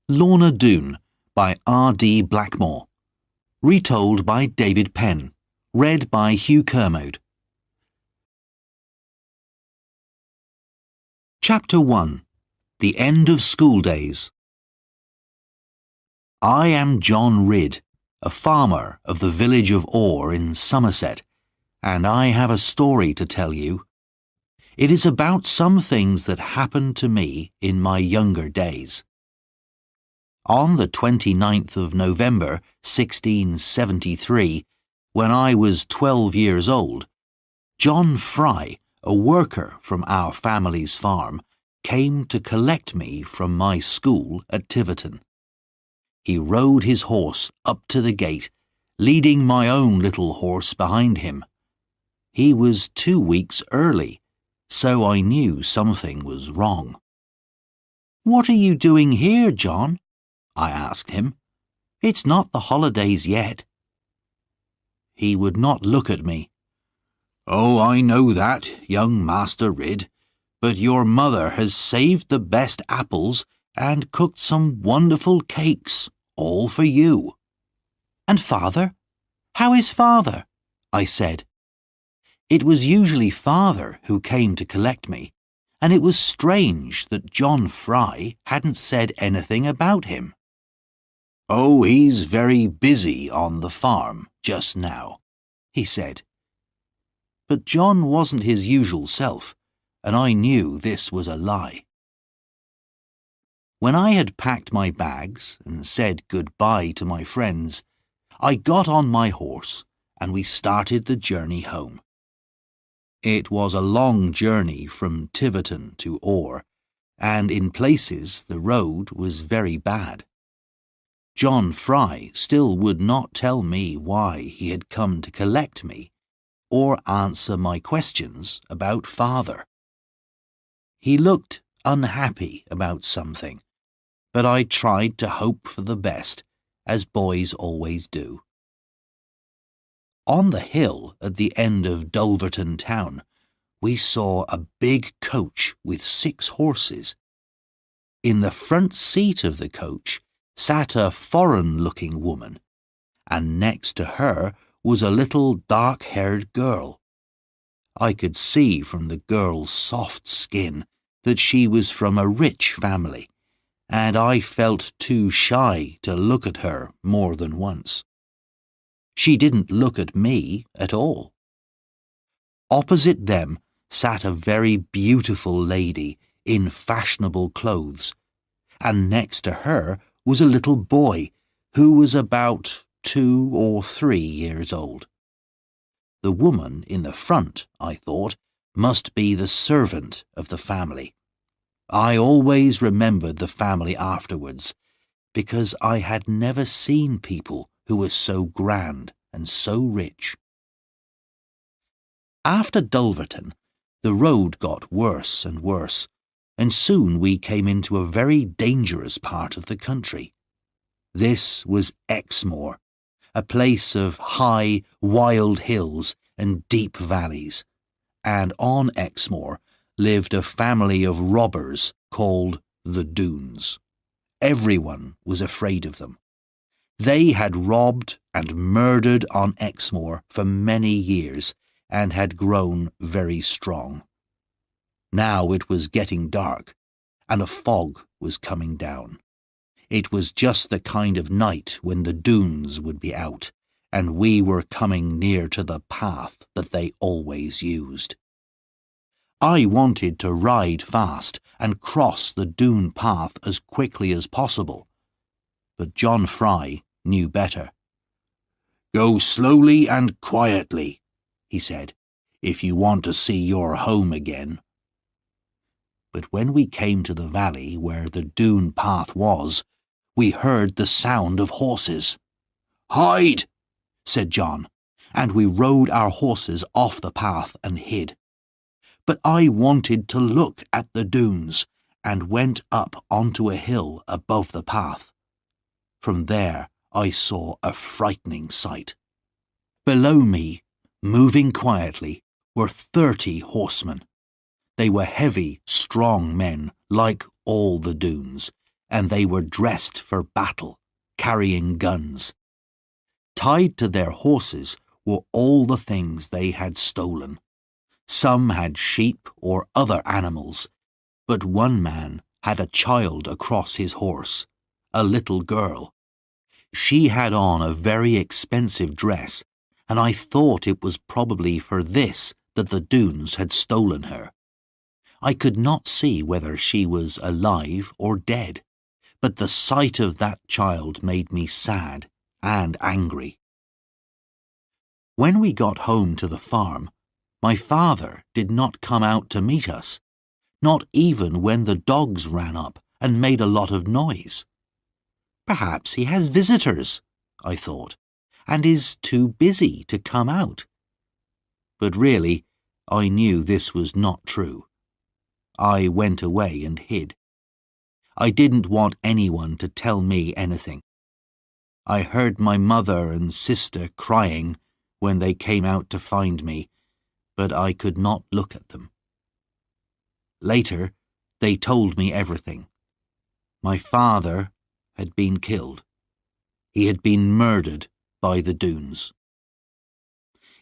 Lorna, Doone by R.D. Blackmore. Retold by David Penn. Read by Hugh Kermode. Chapter 1. The End of School Days. I am John Ridd, a farmer of the village of Orr in Somerset, and I have a story to tell you. It is about some things that happened to me in my younger days. On the 29th of November, 1673, when I was 12 years old, John Fry, a worker from our family's farm, came to collect me from my school at Tiverton. He rode his horse up to the gate, leading my own little horse behind him. He was 2 weeks early, so I knew something was wrong. "What are you doing here, John?" I asked him. "It's not the holidays yet." He would not look at me. "Oh, I know that, young Master Ridd, but your mother has saved the best apples and cooked some wonderful cakes, all for you." "And father? How is father?" I said. It was usually father who came to collect me, and it was strange that John Fry hadn't said anything about him. "Oh, he's very busy on the farm just now," he said. But John wasn't his usual self, and I knew this was a lie. When I had packed my bags and said goodbye to my friends, I got on my horse and we started the journey home. It was a long journey from Tiverton to Orr, and in places the road was very bad. John Fry still would not tell me why he had come to collect me, or answer my questions about father. He looked unhappy about something, but I tried to hope for the best, as boys always do. On the hill at the end of Dulverton town, we saw a big coach with 6 horses. In the front seat of the coach sat a foreign-looking woman, and next to her was a little dark-haired girl. I could see from the girl's soft skin that she was from a rich family, and I felt too shy to look at her more than once. She didn't look at me at all. Opposite them sat a very beautiful lady in fashionable clothes, and next to her was a little boy who was about 2 or 3 years old. The woman in the front, I thought, must be the servant of the family. I always remembered the family afterwards, because I had never seen people who were so grand and so rich. After Dulverton, the road got worse and worse, and soon we came into a very dangerous part of the country. This was Exmoor, a place of high, wild hills and deep valleys, and on Exmoor lived a family of robbers called the Doones. Everyone was afraid of them. They had robbed and murdered on Exmoor for many years and had grown very strong. Now it was getting dark, and a fog was coming down. It was just the kind of night when the Doones would be out, and we were coming near to the path that they always used. I wanted to ride fast and cross the Doone path as quickly as possible, but John Fry knew better. "Go slowly and quietly," he said, "if you want to see your home again." But when we came to the valley where the Doone path was, we heard the sound of horses. "Hide!" said John, and we rode our horses off the path and hid. But I wanted to look at the Doones, and went up onto a hill above the path. From there I saw a frightening sight. Below me, moving quietly, were 30 horsemen. They were heavy, strong men, like all the Doones, and they were dressed for battle, carrying guns. Tied to their horses were all the things they had stolen. Some had sheep or other animals, but one man had a child across his horse, a little girl. She had on a very expensive dress, and I thought it was probably for this that the Doones had stolen her. I could not see whether she was alive or dead, but the sight of that child made me sad and angry. When we got home to the farm, my father did not come out to meet us, not even when the dogs ran up and made a lot of noise. Perhaps he has visitors, I thought, and is too busy to come out. But really, I knew this was not true. I went away and hid. I didn't want anyone to tell me anything. I heard my mother and sister crying when they came out to find me, but I could not look at them. Later, they told me everything. My father had been killed. He had been murdered by the Doones.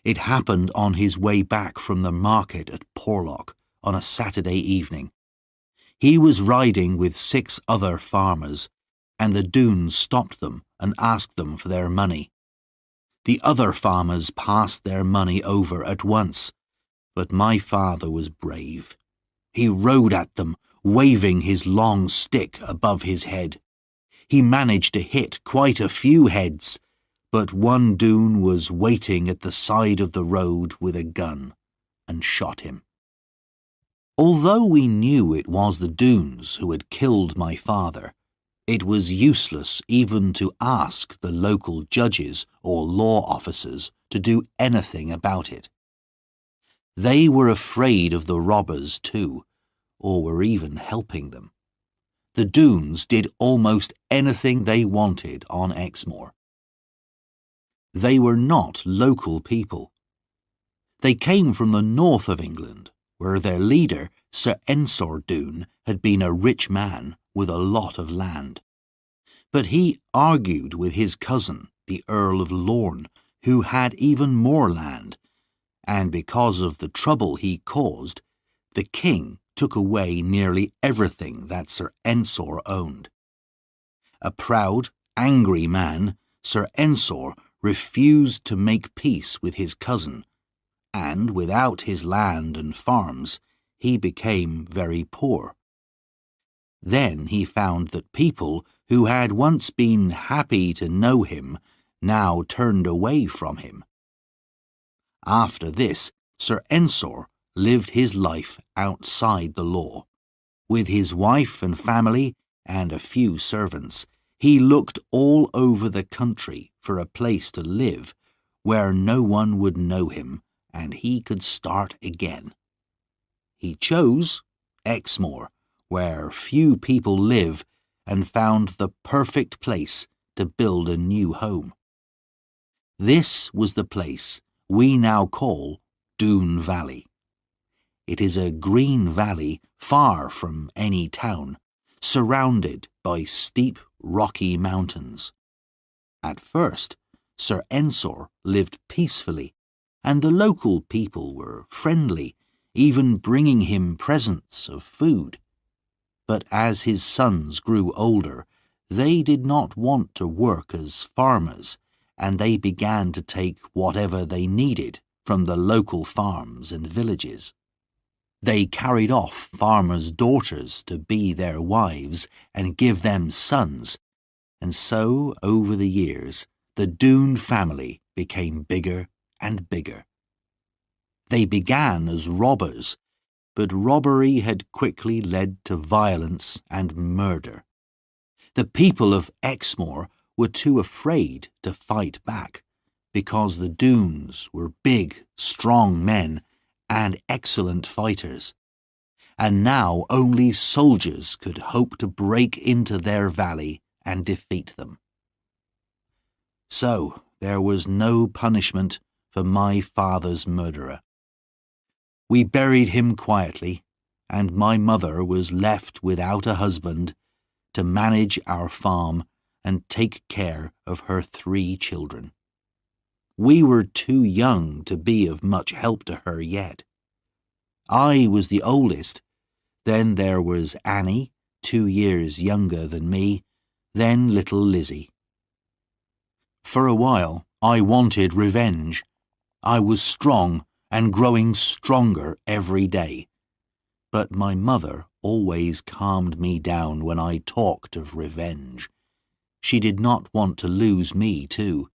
It happened on his way back from the market at Porlock on a Saturday evening. He was riding with 6 other farmers, and the Doones stopped them and asked them for their money. The other farmers passed their money over at once, but my father was brave. He rode at them, waving his long stick above his head. He managed to hit quite a few heads, but one Doone was waiting at the side of the road with a gun and shot him. Although we knew it was the Doones who had killed my father, it was useless even to ask the local judges or law officers to do anything about it. They were afraid of the robbers too, or were even helping them. The Doones did almost anything they wanted on Exmoor. They were not local people. They came from the north of England, where their leader, Sir Ensor Doone, had been a rich man with a lot of land. But he argued with his cousin, the Earl of Lorna, who had even more land, and because of the trouble he caused, the king took away nearly everything that Sir Ensor owned. A proud, angry man, Sir Ensor refused to make peace with his cousin, and without his land and farms, he became very poor. Then he found that people who had once been happy to know him now turned away from him. After this, Sir Ensor lived his life outside the law. With his wife and family and a few servants, he looked all over the country for a place to live where no one would know him and he could start again. He chose Exmoor, where few people live, and found the perfect place to build a new home. This was the place we now call Doone Valley. It is a green valley far from any town, surrounded by steep, rocky mountains. At first, Sir Ensor lived peacefully, and the local people were friendly, even bringing him presents of food. But as his sons grew older, they did not want to work as farmers, and they began to take whatever they needed from the local farms and villages. They carried off farmers' daughters to be their wives and give them sons, and so, over the years, the Doone family became bigger and bigger. They began as robbers, but robbery had quickly led to violence and murder. The people of Exmoor were too afraid to fight back, because the Doones were big, strong men and excellent fighters, and now only soldiers could hope to break into their valley and defeat them. So there was no punishment for my father's murderer. We buried him quietly, and my mother was left without a husband to manage our farm and take care of her 3 children. We were too young to be of much help to her yet. I was the oldest. Then there was Annie, 2 years younger than me, then little Lizzie. For a while, I wanted revenge. I was strong and growing stronger every day. But my mother always calmed me down when I talked of revenge. She did not want to lose me too,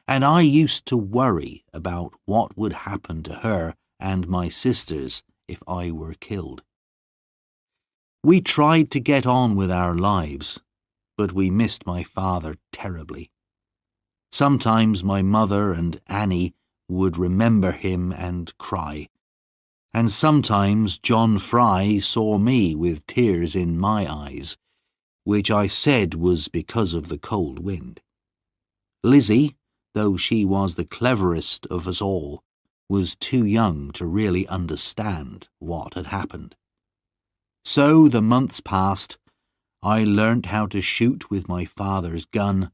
and I used to worry about what would happen to her and my sisters if I were killed. We tried to get on with our lives, but we missed my father terribly. Sometimes my mother and Annie would remember him and cry, and sometimes John Fry saw me with tears in my eyes, which I said was because of the cold wind. Lizzie, though she was the cleverest of us all, was too young to really understand what had happened. So the months passed. I learnt how to shoot with my father's gun,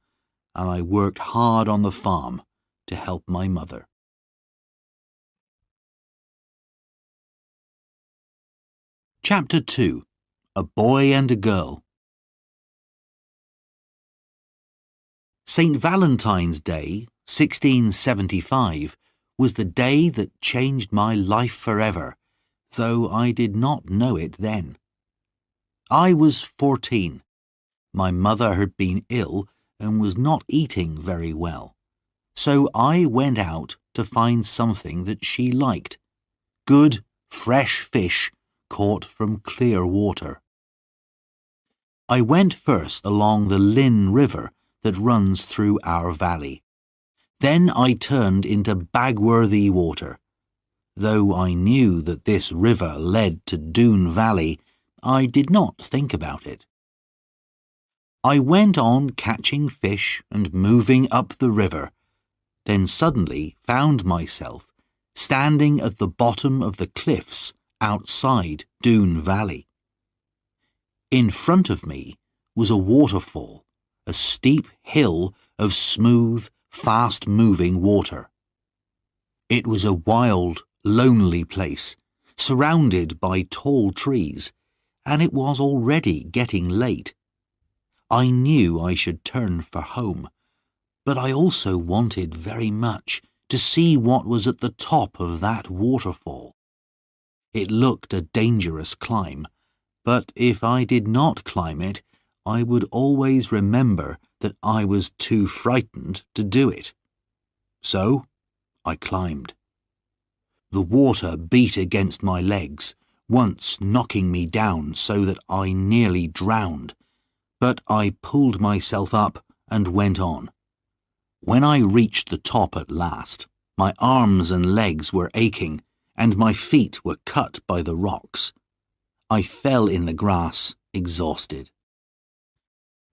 and I worked hard on the farm to help my mother. Chapter 2. A Boy and a Girl. St. Valentine's Day, 1675, was the day that changed my life forever, though I did not know it then. I was 14. My mother had been ill and was not eating very well, so I went out to find something that she liked: good, fresh fish caught from clear water. I went first along the Lynn River that runs through our valley. Then I turned into Bagworthy water. Though I knew that this river led to Doone Valley, I did not think about it. I went on catching fish and moving up the river, then suddenly found myself standing at the bottom of the cliffs outside Doone Valley. In front of me was a waterfall, a steep hill of smooth, fast-moving water. It was a wild, lonely place, surrounded by tall trees, and it was already getting late. I knew I should turn for home, but I also wanted very much to see what was at the top of that waterfall. It looked a dangerous climb, but if I did not climb it, I would always remember that I was too frightened to do it. So I climbed. The water beat against my legs, once knocking me down so that I nearly drowned, but I pulled myself up and went on. When I reached the top at last, my arms and legs were aching, and my feet were cut by the rocks. I fell in the grass, exhausted.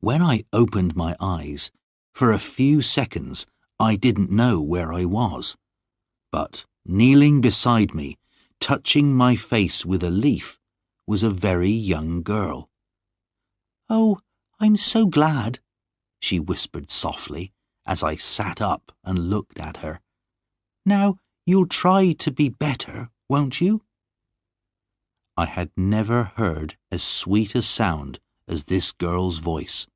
When I opened my eyes, for a few seconds I didn't know where I was, but kneeling beside me, touching my face with a leaf, was a very young girl. "Oh, I'm so glad," she whispered softly as I sat up and looked at her. "Now you'll try to be better, won't you?" I had never heard as sweet a sound as this girl's voice,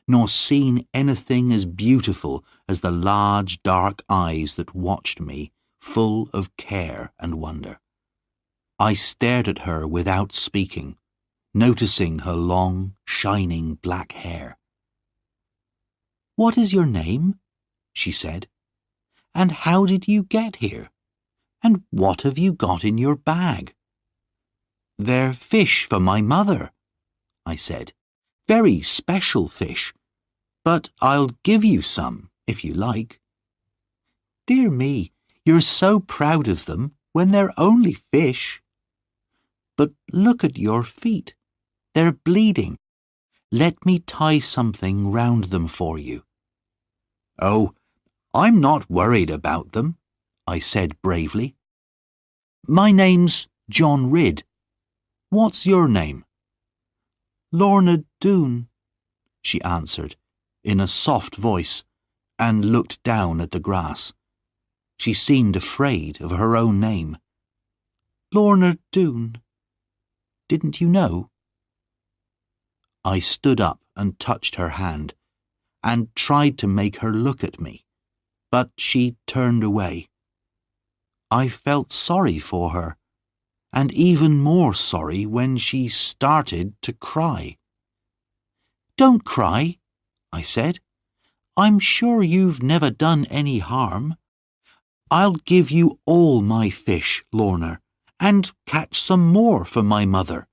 nor seen anything as beautiful as the large dark eyes that watched me, full of care and wonder. I stared at her without speaking, noticing her long, shining black hair. "What is your name?" she said. "And how did you get here? And what have you got in your bag?" "They're fish for my mother," I said. "Very special fish. But I'll give you some, if you like." "Dear me, you're so proud of them when they're only fish." "But look at your feet. They're bleeding. Let me tie something round them for you." "Oh, I'm not worried about them," I said bravely. "My name's John Ridd. What's your name?" "Lorna Doone," she answered, in a soft voice, and looked down at the grass. She seemed afraid of her own name. Lorna Doone. Didn't you know? I stood up and touched her hand, and tried to make her look at me, but she turned away. I felt sorry for her, and even more sorry when she started to cry. Don't cry, I said. I'm sure you've never done any harm. I'll give you all my fish, Lorna, and catch some more for my mother.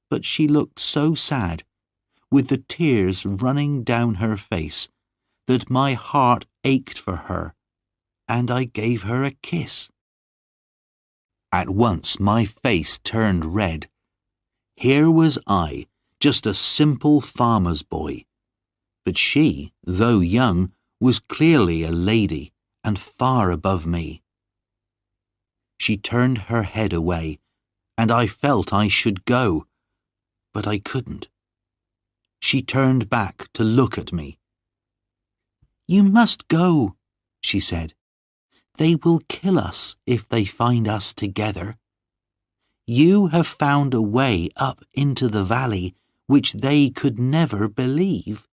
But she looked so sad, with the tears running down her face, that my heart ached for her, and I gave her a kiss. At once my face turned red. Here was I, just a simple farmer's boy, but she, though young, was clearly a lady and far above me. She turned her head away, and I felt I should go, but I couldn't. She turned back to look at me. You must go, she said. They will kill us if they find us together. You have found a way up into the valley which they could never believe.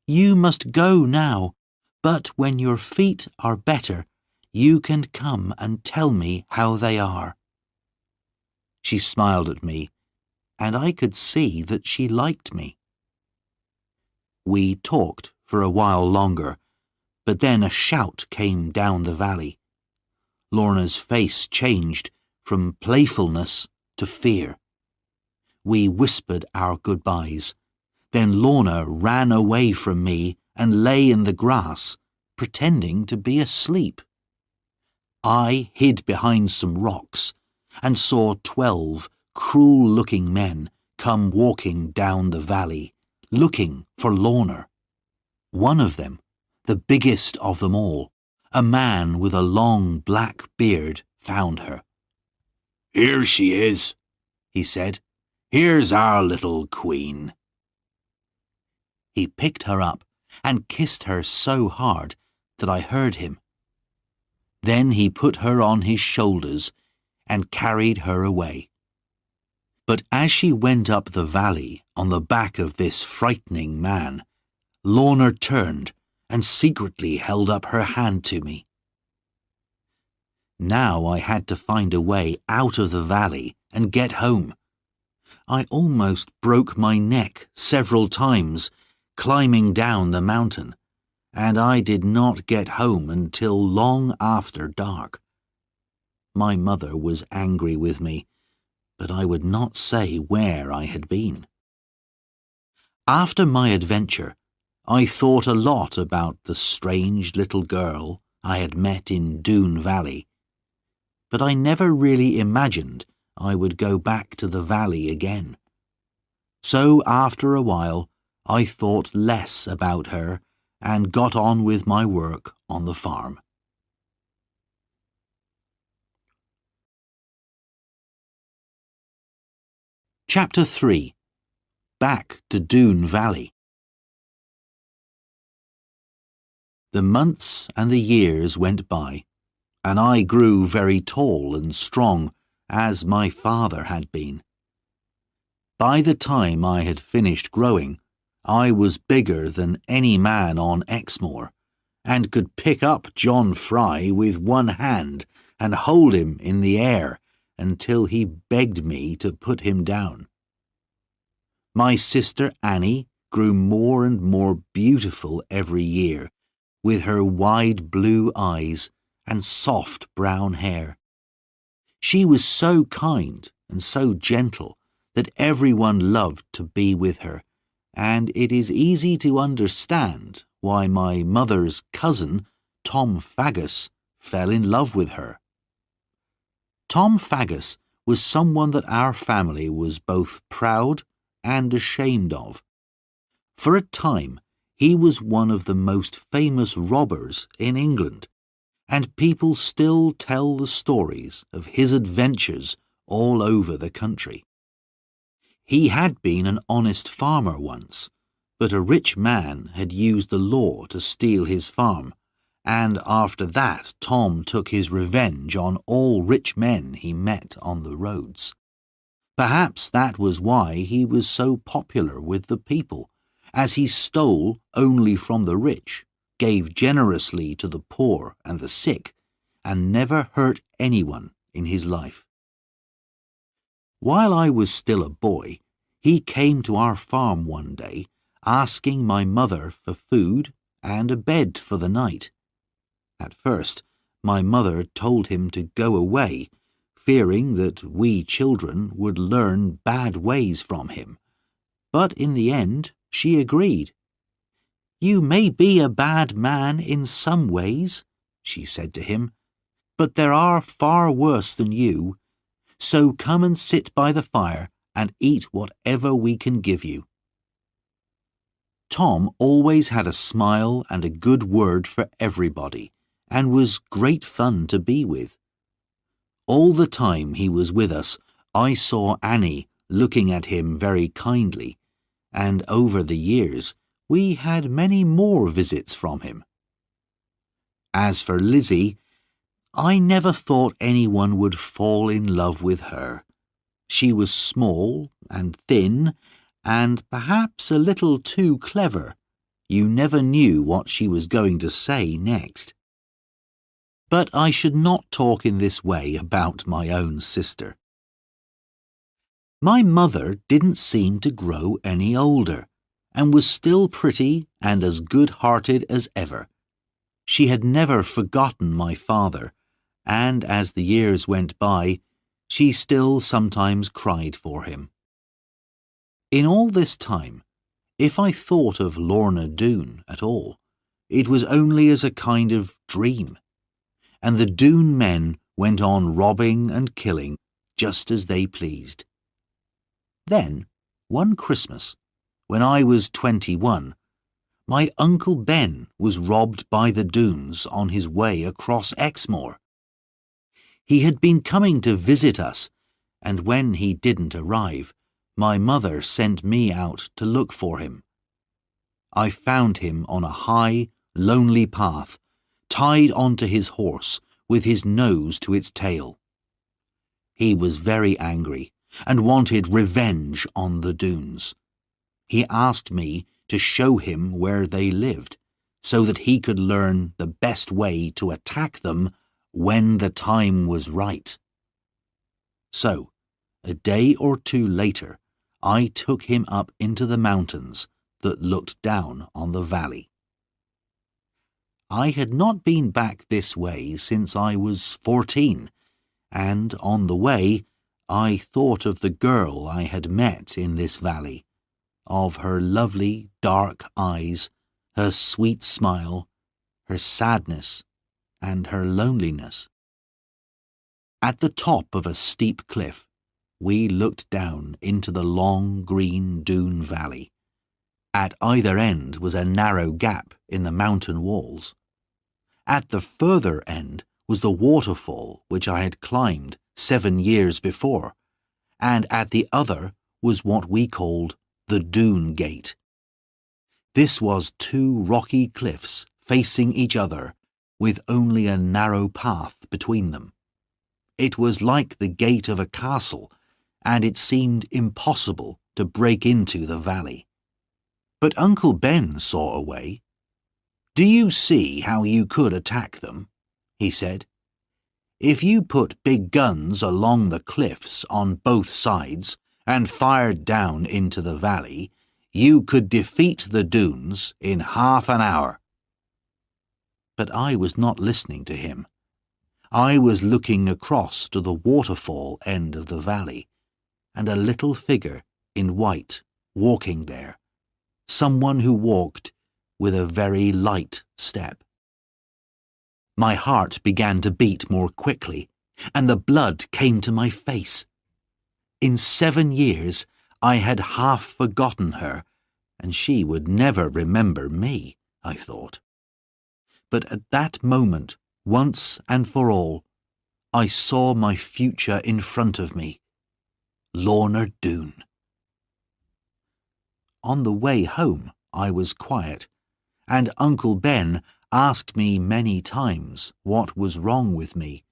You must go now, but when your feet are better, you can come and tell me how they are. She smiled at me, and I could see that she liked me. We talked for a while longer, but then a shout came down the valley. Lorna's face changed from playfulness to fear. We whispered our goodbyes. Then Lorna ran away from me and lay in the grass, pretending to be asleep. I hid behind some rocks and saw 12 cruel-looking men come walking down the valley, looking for Lorna. One of them, the biggest of them all, a man with a long black beard, found her. Here she is, he said. Here's our little queen. He picked her up and kissed her so hard that I heard him. Then he put her on his shoulders and carried her away. But as she went up the valley on the back of this frightening man, Lorna turned and secretly held up her hand to me. Now I had to find a way out of the valley and get home. I almost broke my neck several times climbing down the mountain, and I did not get home until long after dark. My mother was angry with me, but I would not say where I had been. After my adventure, I thought a lot about the strange little girl I had met in Doone Valley, but I never really imagined I would go back to the valley again. So after a while, I thought less about her and got on with my work on the farm. Chapter 3. Back to Doone Valley. The months and the years went by, and I grew very tall and strong, as my father had been. By the time I had finished growing, I was bigger than any man on Exmoor, and could pick up John Fry with one hand and hold him in the air until he begged me to put him down. My sister Annie grew more and more beautiful every year, with her wide blue eyes and soft brown hair. She was so kind and so gentle that everyone loved to be with her, and it is easy to understand why my mother's cousin, Tom Faggus, fell in love with her. Tom Faggus was someone that our family was both proud and ashamed of. For a time, he was one of the most famous robbers in England, and people still tell the stories of his adventures all over the country. He had been an honest farmer once, but a rich man had used the law to steal his farm, and after that Tom took his revenge on all rich men he met on the roads. Perhaps that was why he was so popular with the people, as he stole only from the rich, gave generously to the poor and the sick, and never hurt anyone in his life. While I was still a boy, he came to our farm one day, asking my mother for food and a bed for the night. At first, my mother told him to go away, fearing that we children would learn bad ways from him. But in the end, she agreed. "You may be a bad man in some ways," she said to him, "but there are far worse than you. So come and sit by the fire and eat whatever we can give you." Tom always had a smile and a good word for everybody, and was great fun to be with. All the time he was with us, I saw Annie looking at him very kindly, and over the years we had many more visits from him. As for Lizzie, I never thought anyone would fall in love with her. She was small and thin, and perhaps a little too clever. You never knew what she was going to say next. But I should not talk in this way about my own sister. My mother didn't seem to grow any older, and was still pretty and as good-hearted as ever. She had never forgotten my father, and as the years went by, she still sometimes cried for him. In all this time, if I thought of Lorna Doone at all, it was only as a kind of dream, and the Doone men went on robbing and killing just as they pleased. Then, one Christmas, when I was 21, my Uncle Ben was robbed by the Doones on his way across Exmoor. He had been coming to visit us, and when he didn't arrive, my mother sent me out to look for him. I found him on a high, lonely path, tied onto his horse, with his nose to its tail. He was very angry, and wanted revenge on the Doones. He asked me to show him where they lived, so that he could learn the best way to attack them when the time was right. So, a day or two later, I took him up into the mountains that looked down on the valley. I had not been back this way since I was 14, and on the way I thought of the girl I had met in this valley, of her lovely dark eyes, her sweet smile, her sadness, and her loneliness. At the top of a steep cliff, we looked down into the long green Doone valley. At either end was a narrow gap in the mountain walls. At the further end was the waterfall which I had climbed 7 years before, and at the other was what we called the Doone Gate. This was 2 rocky cliffs facing each other, with only a narrow path between them. It was like the gate of a castle, and it seemed impossible to break into the valley. But Uncle Ben saw a way. "Do you see how you could attack them?" he said. "If you put big guns along the cliffs on both sides and fired down into the valley, you could defeat the Doones in half an hour." But I was not listening to him. I was looking across to the waterfall end of the valley, and a little figure in white walking there, someone who walked with a very light step. My heart began to beat more quickly, and the blood came to my face. In 7 years I had half forgotten her, and she would never remember me, I thought. But at that moment, once and for all, I saw my future in front of me. Lorna Doone. On the way home I was quiet, and Uncle Ben asked me many times what was wrong with me,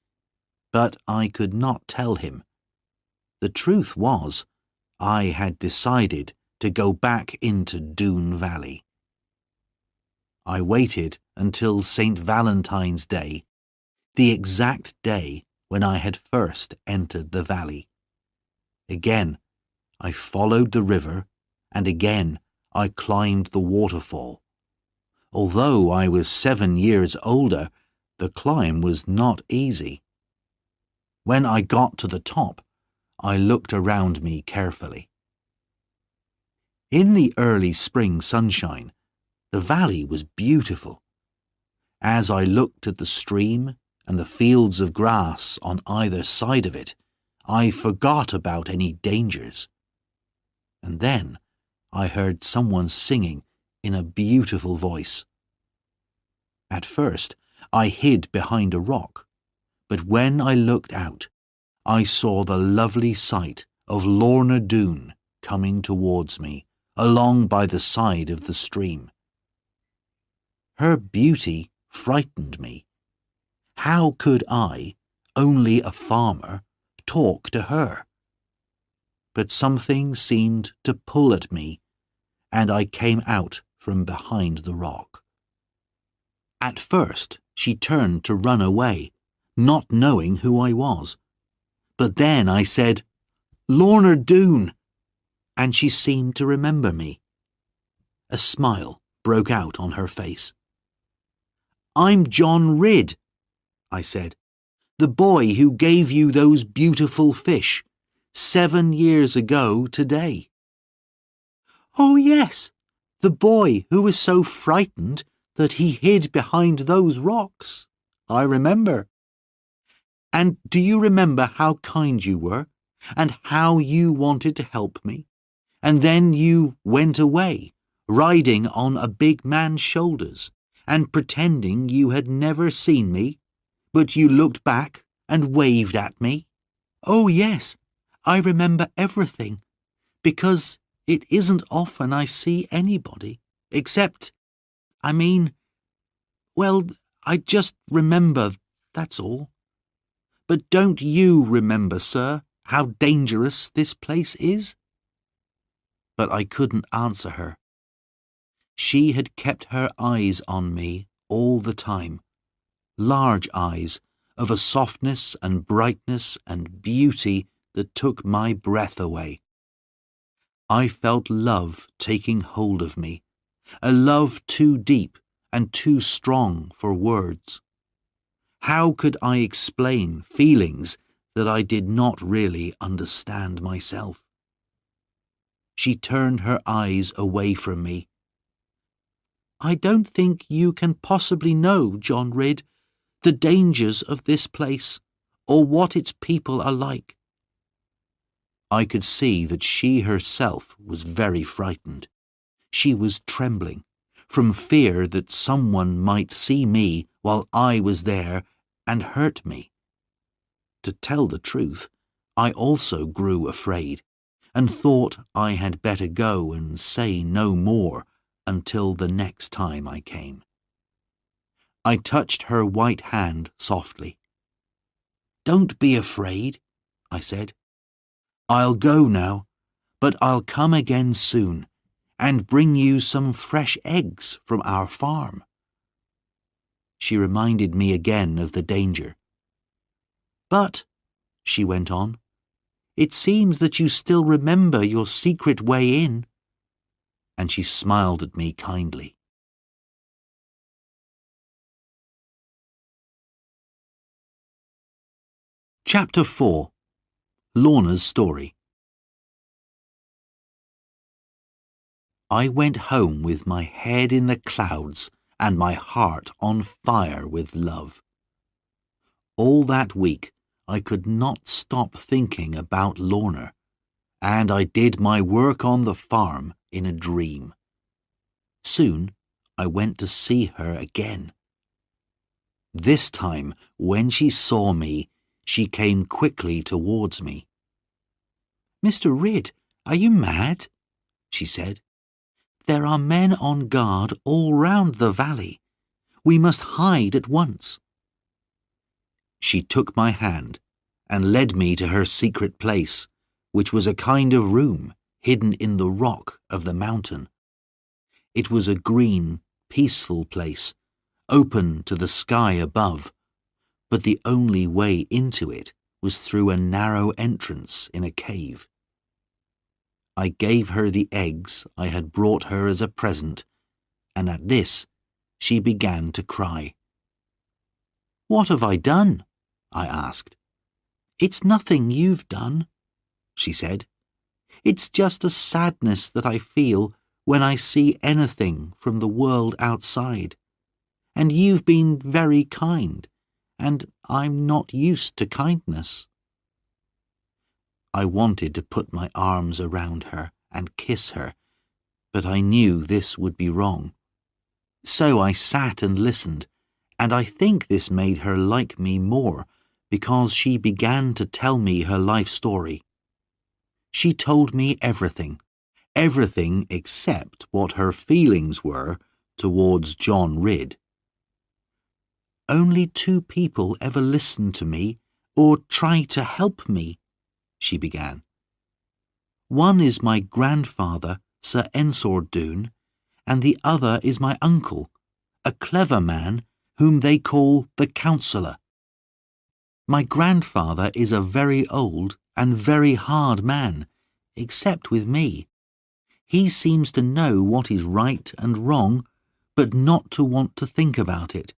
but I could not tell him. The truth was, I had decided to go back into Doone Valley. I waited until St. Valentine's Day, the exact day when I had first entered the valley. Again, I followed the river, and again I climbed the waterfall. Although I was 7 years older, the climb was not easy. When I got to the top, I looked around me carefully. In the early spring sunshine, the valley was beautiful. As I looked at the stream and the fields of grass on either side of it, I forgot about any dangers. And then I heard someone singing in a beautiful voice. At first, I hid behind a rock, but when I looked out, I saw the lovely sight of Lorna Doone coming towards me, along by the side of the stream. Her beauty frightened me. How could I, only a farmer, talk to her? But something seemed to pull at me, and I came out from behind the rock. At first, she turned to run away, not knowing who I was. But then I said, "Lorna Doone," and she seemed to remember me. A smile broke out on her face. "I'm John Ridd," I said, "the boy who gave you those beautiful fish 7 years ago today." "Oh, yes, the boy who was so frightened that he hid behind those rocks. I remember. And do you remember how kind you were, and how you wanted to help me? And then you went away, riding on a big man's shoulders, and pretending you had never seen me, but you looked back and waved at me?" "Oh, yes, I remember everything, because it isn't often I see anybody, except, well, I just remember, that's all. But don't you remember, sir, how dangerous this place is?" But I couldn't answer her. She had kept her eyes on me all the time, large eyes of a softness and brightness and beauty that took my breath away. I felt love taking hold of me, a love too deep and too strong for words. How could I explain feelings that I did not really understand myself? She turned her eyes away from me. "I don't think you can possibly know, John Ridd, the dangers of this place, or what its people are like." I could see that she herself was very frightened. She was trembling, from fear that someone might see me while I was there and hurt me. To tell the truth, I also grew afraid, and thought I had better go and say no more until the next time I came. I touched her white hand softly. "Don't be afraid," I said. "I'll go now, but I'll come again soon and bring you some fresh eggs from our farm." She reminded me again of the danger. "But," she went on, "it seems that you still remember your secret way in." And she smiled at me kindly. Chapter 4. Lorna's Story. I went home with my head in the clouds and my heart on fire with love. All that week I could not stop thinking about Lorna, and I did my work on the farm in a dream. Soon I went to see her again. This time, when she saw me, she came quickly towards me. "Mr. Ridd, are you mad?" she said. There are men on guard all round the valley. We must hide at once." She took my hand and led me to her secret place, which was a kind of room hidden in the rock of the mountain. It was a green, peaceful place, open to the sky above, but the only way into it was through a narrow entrance in a cave. I gave her the eggs I had brought her as a present, and at this she began to cry. "What have I done?" I asked. "It's nothing you've done," she said. "It's just a sadness that I feel when I see anything from the world outside. And you've been very kind, and I'm not used to kindness." I wanted to put my arms around her and kiss her, but I knew this would be wrong. So I sat and listened, and I think this made her like me more, because she began to tell me her life story. She told me everything except what her feelings were towards John Ridd. "Only 2 people ever listened to me or try to help me," she began. "One is my grandfather, Sir Ensor Doone, and the other is my uncle, a clever man whom they call the Counsellor. My grandfather is a very old and very hard man, except with me. He seems to know what is right and wrong, but not to want to think about it.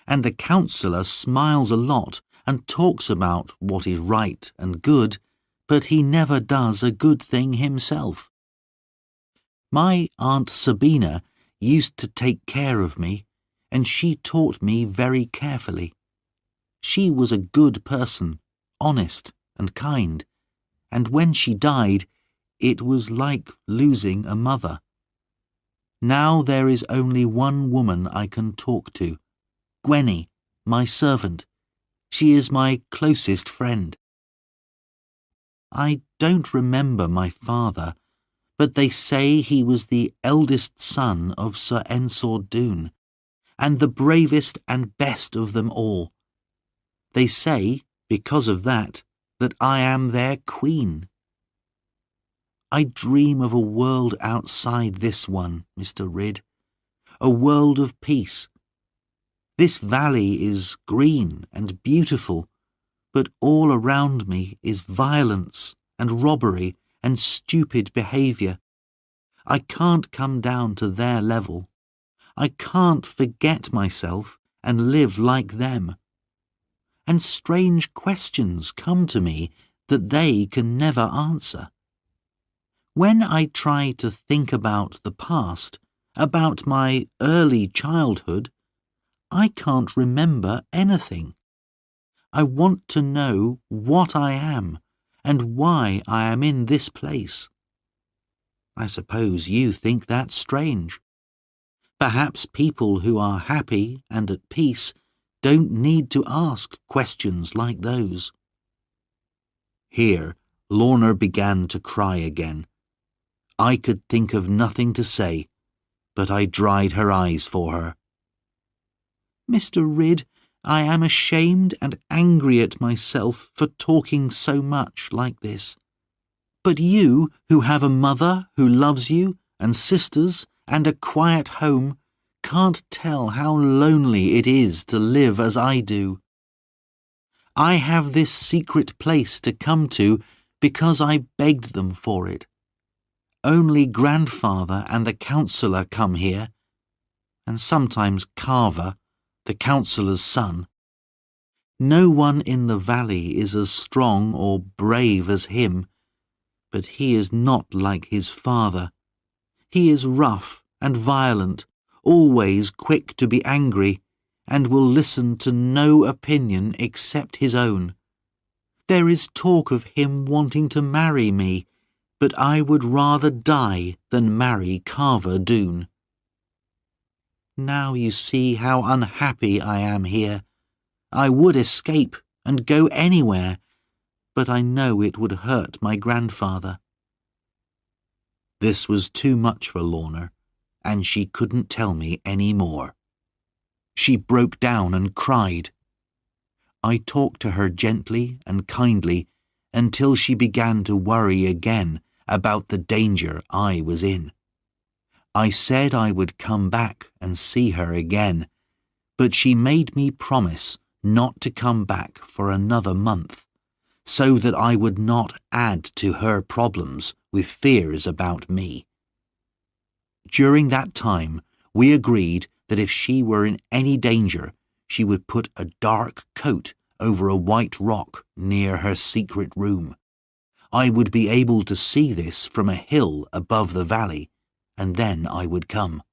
And the Counsellor smiles a lot and talks about what is right and good, but he never does a good thing himself. My Aunt Sabina used to take care of me, and she taught me very carefully. She was a good person, honest and kind, and when she died, it was like losing a mother. Now there is only one woman I can talk to, Gwenny, my servant. She is my closest friend. I don't remember my father, but they say he was the eldest son of Sir Ensor Doone, and the bravest and best of them all. They say, because of that I am their queen. I dream of a world outside this one, Mr. Ridd, a world of peace. This valley is green and beautiful, but all around me is violence and robbery and stupid behaviour. I can't come down to their level. I can't forget myself and live like them. And strange questions come to me that they can never answer. When I try to think about the past, about my early childhood, I can't remember anything. I want to know what I am and why I am in this place. I suppose you think that's strange. Perhaps people who are happy and at peace don't need to ask questions like those. Here, Lorna began to cry again. I could think of nothing to say, but I dried her eyes for her. "Mr. Ridd, I am ashamed and angry at myself for talking so much like this. But you, who have a mother who loves you, and sisters, and a quiet home, can't tell how lonely it is to live as I do. I have this secret place to come to because I begged them for it. Only grandfather and the Counsellor come here, and sometimes Carver, the Counsellor's son. No one in the valley is as strong or brave as him, but he is not like his father. He is rough and violent, always quick to be angry, and will listen to no opinion except his own. There is talk of him wanting to marry me, but I would rather die than marry Carver Doone. Now you see how unhappy I am here. I would escape and go anywhere, but I know it would hurt my grandfather." This was too much for Lorna, and she couldn't tell me any more. She broke down and cried. I talked to her gently and kindly until she began to worry again about the danger I was in. I said I would come back and see her again, but she made me promise not to come back for another month, so that I would not add to her problems with fears about me. During that time, we agreed that if she were in any danger, she would put a dark coat over a white rock near her secret room. I would be able to see this from a hill above the valley, and then I would come.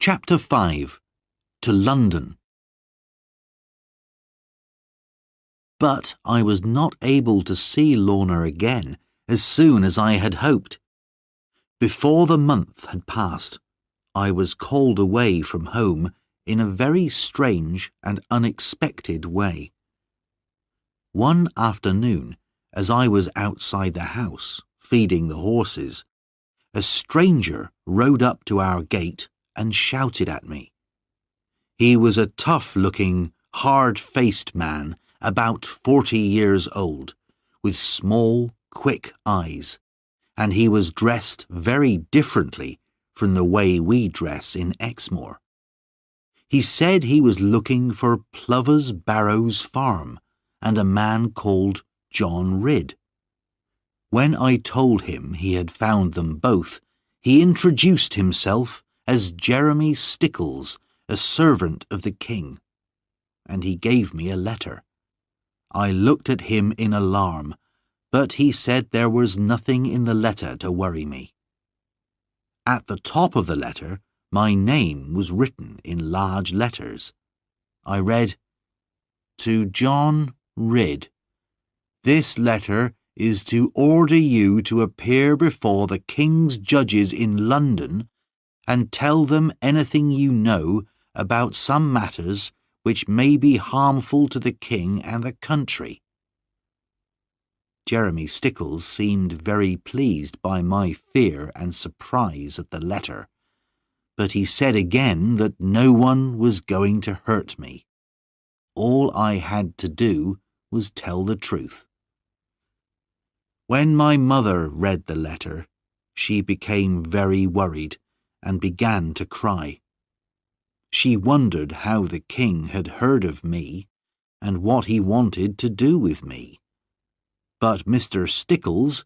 Chapter 5. To London. But I was not able to see Lorna again as soon as I had hoped. Before the month had passed, I was called away from home in a very strange and unexpected way. One afternoon, as I was outside the house, feeding the horses, a stranger rode up to our gate and shouted at me. He was a tough-looking, hard-faced man, about 40 years old, with small, quick eyes, and he was dressed very differently from the way we dress in Exmoor. He said he was looking for Plover's Barrows Farm and a man called John Ridd. When I told him he had found them both, he introduced himself as Jeremy Stickles, a servant of the king, and he gave me a letter. I looked at him in alarm, but he said there was nothing in the letter to worry me. At the top of the letter, my name was written in large letters. I read, "To John Ridd. This letter is to order you to appear before the King's judges in London and tell them anything you know about some matters which may be harmful to the King and the country." Jeremy Stickles seemed very pleased by my fear and surprise at the letter, but he said again that no one was going to hurt me. All I had to do was tell the truth. When my mother read the letter, she became very worried and began to cry. She wondered how the king had heard of me and what he wanted to do with me. But Mr. Stickles,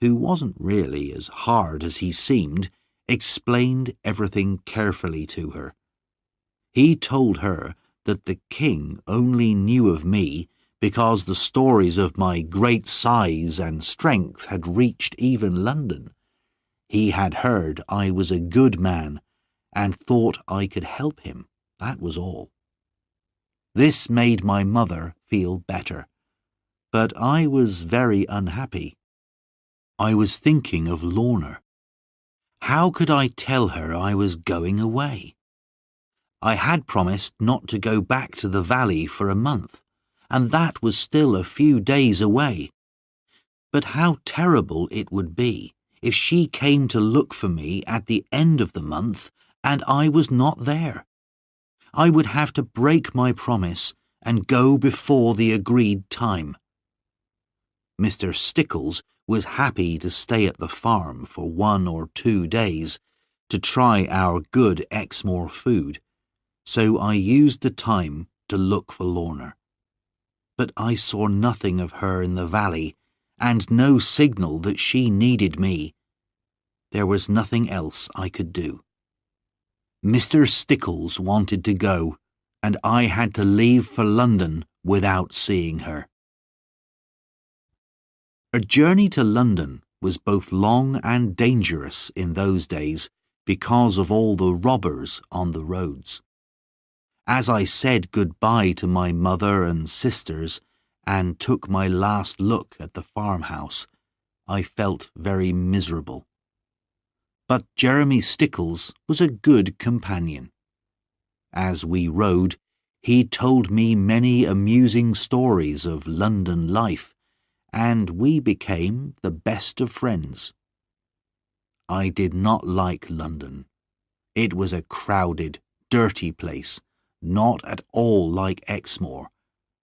who wasn't really as hard as he seemed, explained everything carefully to her. He told her that the king only knew of me because the stories of my great size and strength had reached even London. He had heard I was a good man and thought I could help him, that was all. This made my mother feel better, but I was very unhappy. I was thinking of Lorna. How could I tell her I was going away? I had promised not to go back to the valley for a month, and that was still a few days away. But how terrible it would be if she came to look for me at the end of the month and I was not there. I would have to break my promise and go before the agreed time. Mr. Stickles was happy to stay at the farm for 1 or 2 days to try our good Exmoor food, so I used the time to look for Lorna. But I saw nothing of her in the valley, and no signal that she needed me. There was nothing else I could do. Mr. Stickles wanted to go, and I had to leave for London without seeing her. A journey to London was both long and dangerous in those days because of all the robbers on the roads. As I said goodbye to my mother and sisters and took my last look at the farmhouse, I felt very miserable. But Jeremy Stickles was a good companion. As we rode, he told me many amusing stories of London life and we became the best of friends. I did not like London. It was a crowded, dirty place, not at all like Exmoor,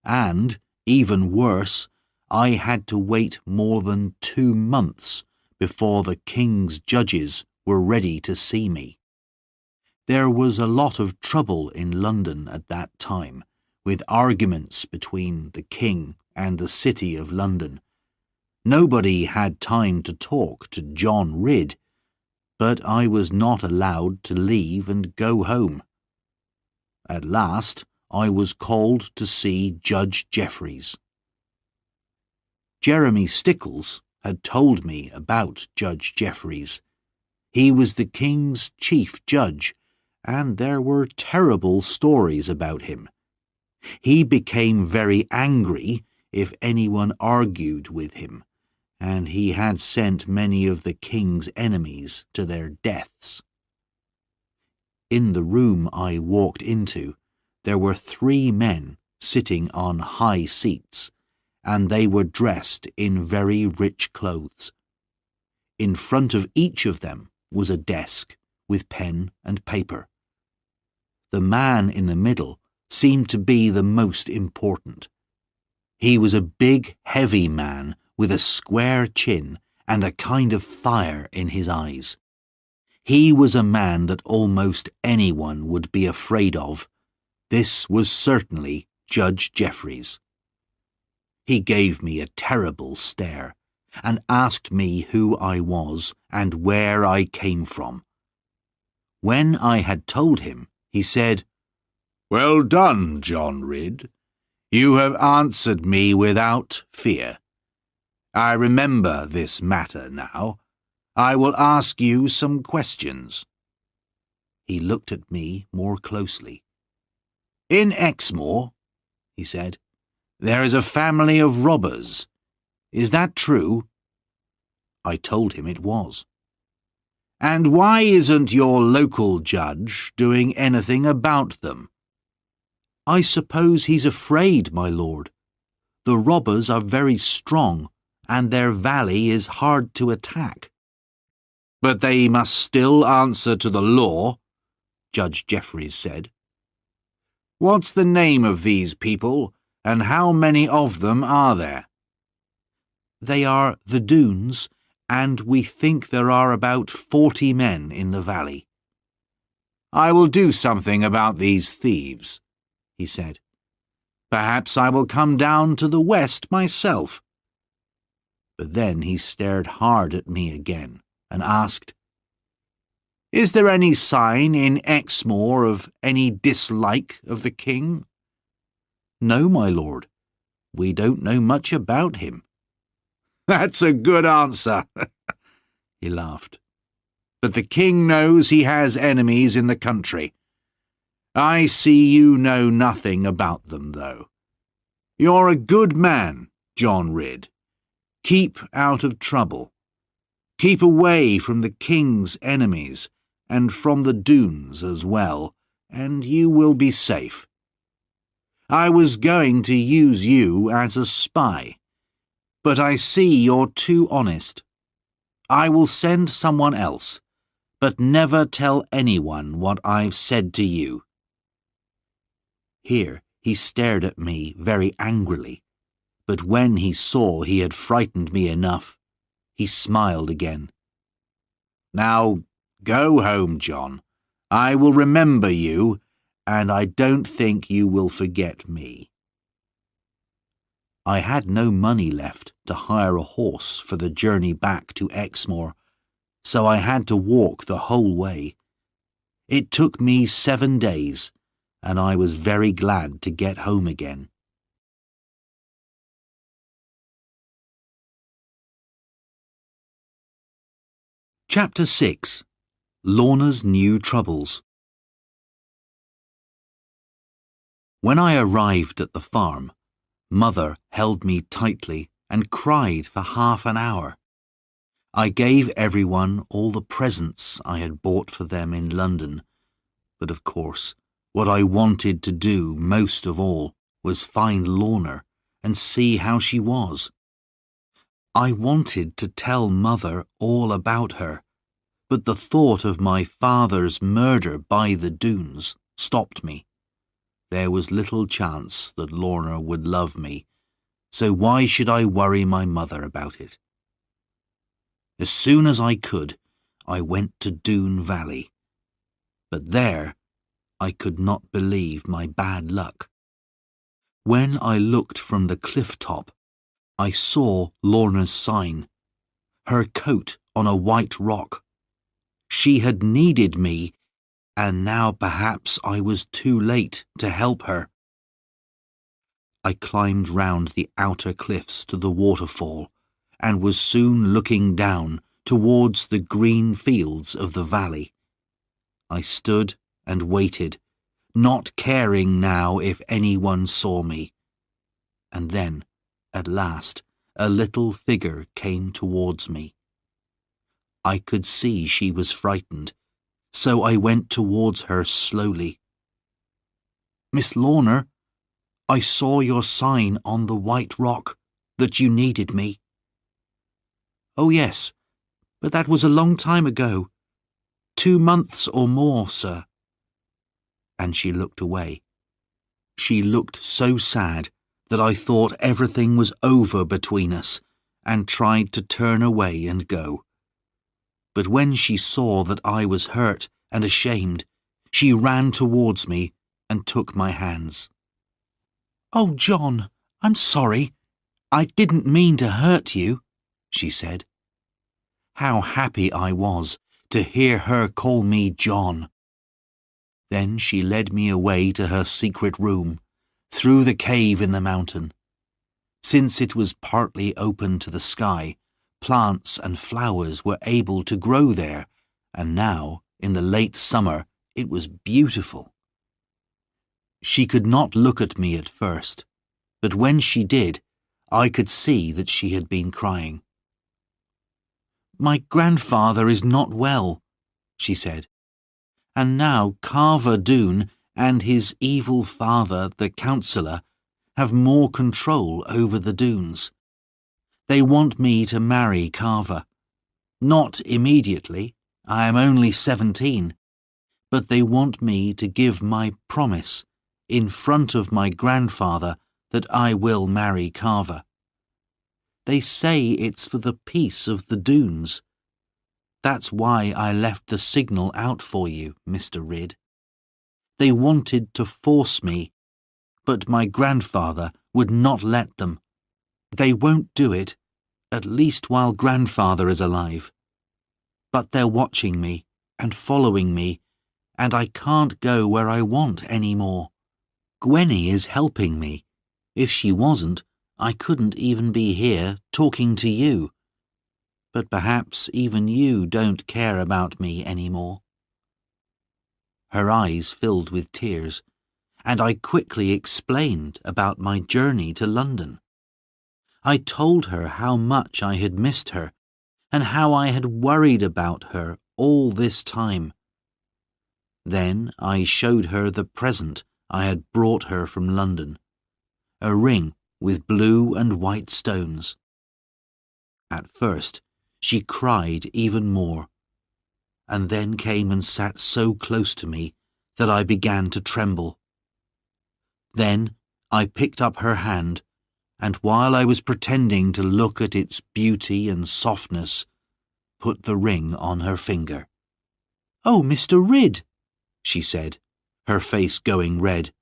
and, even worse, I had to wait more than 2 months before the king's judges were ready to see me. There was a lot of trouble in London at that time, with arguments between the king and the city of London. Nobody had time to talk to John Ridd, but I was not allowed to leave and go home. At last, I was called to see Judge Jeffreys. Jeremy Stickles had told me about Judge Jeffreys. He was the king's chief judge, and there were terrible stories about him. He became very angry if anyone argued with him, and he had sent many of the king's enemies to their deaths. In the room I walked into, there were 3 men sitting on high seats, and they were dressed in very rich clothes. In front of each of them was a desk with pen and paper. The man in the middle seemed to be the most important. He was a big, heavy man with a square chin and a kind of fire in his eyes. He was a man that almost anyone would be afraid of. This was certainly Judge Jeffreys. He gave me a terrible stare and asked me who I was and where I came from. When I had told him, he said, "Well done, John Ridd. You have answered me without fear. I remember this matter now. I will ask you some questions." He looked at me more closely. "In Exmoor," he said, "there is a family of robbers. Is that true?" I told him it was. "And why isn't your local judge doing anything about them?" "I suppose he's afraid, my lord. The robbers are very strong, and their valley is hard to attack." "But they must still answer to the law," Judge Jeffreys said. "What's the name of these people, and how many of them are there?" "They are the Doones, and we think there are about 40 men in the valley." "I will do something about these thieves," he said. "Perhaps I will come down to the west myself." But then he stared hard at me again and asked, "Is there any sign in Exmoor of any dislike of the king?" "No, my lord. We don't know much about him." "That's a good answer," he laughed. "But the king knows he has enemies in the country. I see you know nothing about them, though. You're a good man, John Ridd. Keep out of trouble. Keep away from the king's enemies, and from the Doones as well, and you will be safe. I was going to use you as a spy, but I see you're too honest. I will send someone else, but never tell anyone what I've said to you." Here he stared at me very angrily, but when he saw he had frightened me enough, he smiled again. "Now go home, John. I will remember you, and I don't think you will forget me." I had no money left to hire a horse for the journey back to Exmoor, so I had to walk the whole way. It took me 7 days, and I was very glad to get home again. Chapter 6. Lorna's New Troubles. When I arrived at the farm, Mother held me tightly and cried for half an hour. I gave everyone all the presents I had bought for them in London, but of course, what I wanted to do most of all was find Lorna and see how she was. I wanted to tell Mother all about her, but the thought of my father's murder by the Doones stopped me. There was little chance that Lorna would love me, so why should I worry my mother about it? As soon as I could, I went to Doone Valley. But there, I could not believe my bad luck. When I looked from the cliff top, I saw Lorna's sign, her coat on a white rock. She had needed me, and now perhaps I was too late to help her. I climbed round the outer cliffs to the waterfall, and was soon looking down towards the green fields of the valley. I stood and waited, not caring now if anyone saw me. And then, at last, a little figure came towards me. I could see she was frightened, so I went towards her slowly. "Miss Lorna, I saw your sign on the white rock, that you needed me." "Oh yes, but that was a long time ago. 2 months or more, sir." And she looked away. She looked so sad that I thought everything was over between us, and tried to turn away and go. But when she saw that I was hurt and ashamed, she ran towards me and took my hands. "Oh, John, I'm sorry. I didn't mean to hurt you," she said. How happy I was to hear her call me John. Then she led me away to her secret room, through the cave in the mountain. Since it was partly open to the sky, plants and flowers were able to grow there, and now, in the late summer, it was beautiful. She could not look at me at first, but when she did, I could see that she had been crying. "My grandfather is not well," she said, "and now Carver Doone and his evil father, the councillor, have more control over the Doones. They want me to marry Carver. Not immediately, I am only 17, but they want me to give my promise in front of my grandfather that I will marry Carver. They say it's for the peace of the Doones. That's why I left the signal out for you, Mr. Ridd. They wanted to force me, but my grandfather would not let them. They won't do it, at least while grandfather is alive. But they're watching me and following me, and I can't go where I want any more. Gwenny is helping me. If she wasn't, I couldn't even be here talking to you. But perhaps even you don't care about me any more." Her eyes filled with tears, and I quickly explained about my journey to London. I told her how much I had missed her, and how I had worried about her all this time. Then I showed her the present I had brought her from London, a ring with blue and white stones. At first, she cried even more, and then came and sat so close to me that I began to tremble. Then I picked up her hand, and while I was pretending to look at its beauty and softness, put the ring on her finger. "Oh, Mr. Ridd," she said, her face going red.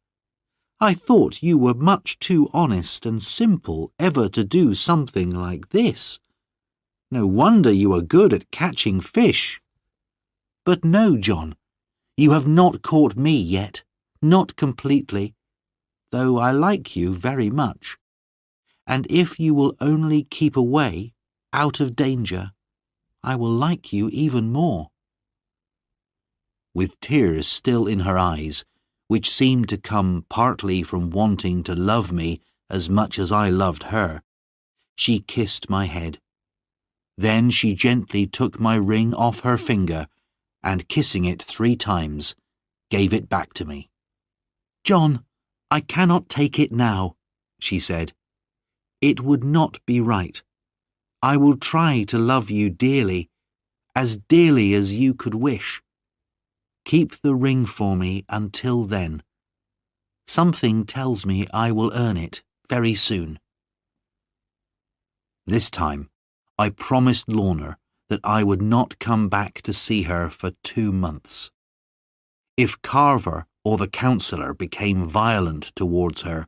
"I thought you were much too honest and simple ever to do something like this. No wonder you are good at catching fish. But no, John, you have not caught me yet, not completely, though I like you very much. And if you will only keep away, out of danger, I will like you even more." With tears still in her eyes, which seemed to come partly from wanting to love me as much as I loved her, she kissed my head. Then she gently took my ring off her finger, and kissing it 3 times, gave it back to me. "John, I cannot take it now," she said. "It would not be right. I will try to love you dearly as you could wish. Keep the ring for me until then. Something tells me I will earn it very soon." This time, I promised Lorna that I would not come back to see her for 2 months. If Carver or the counsellor became violent towards her,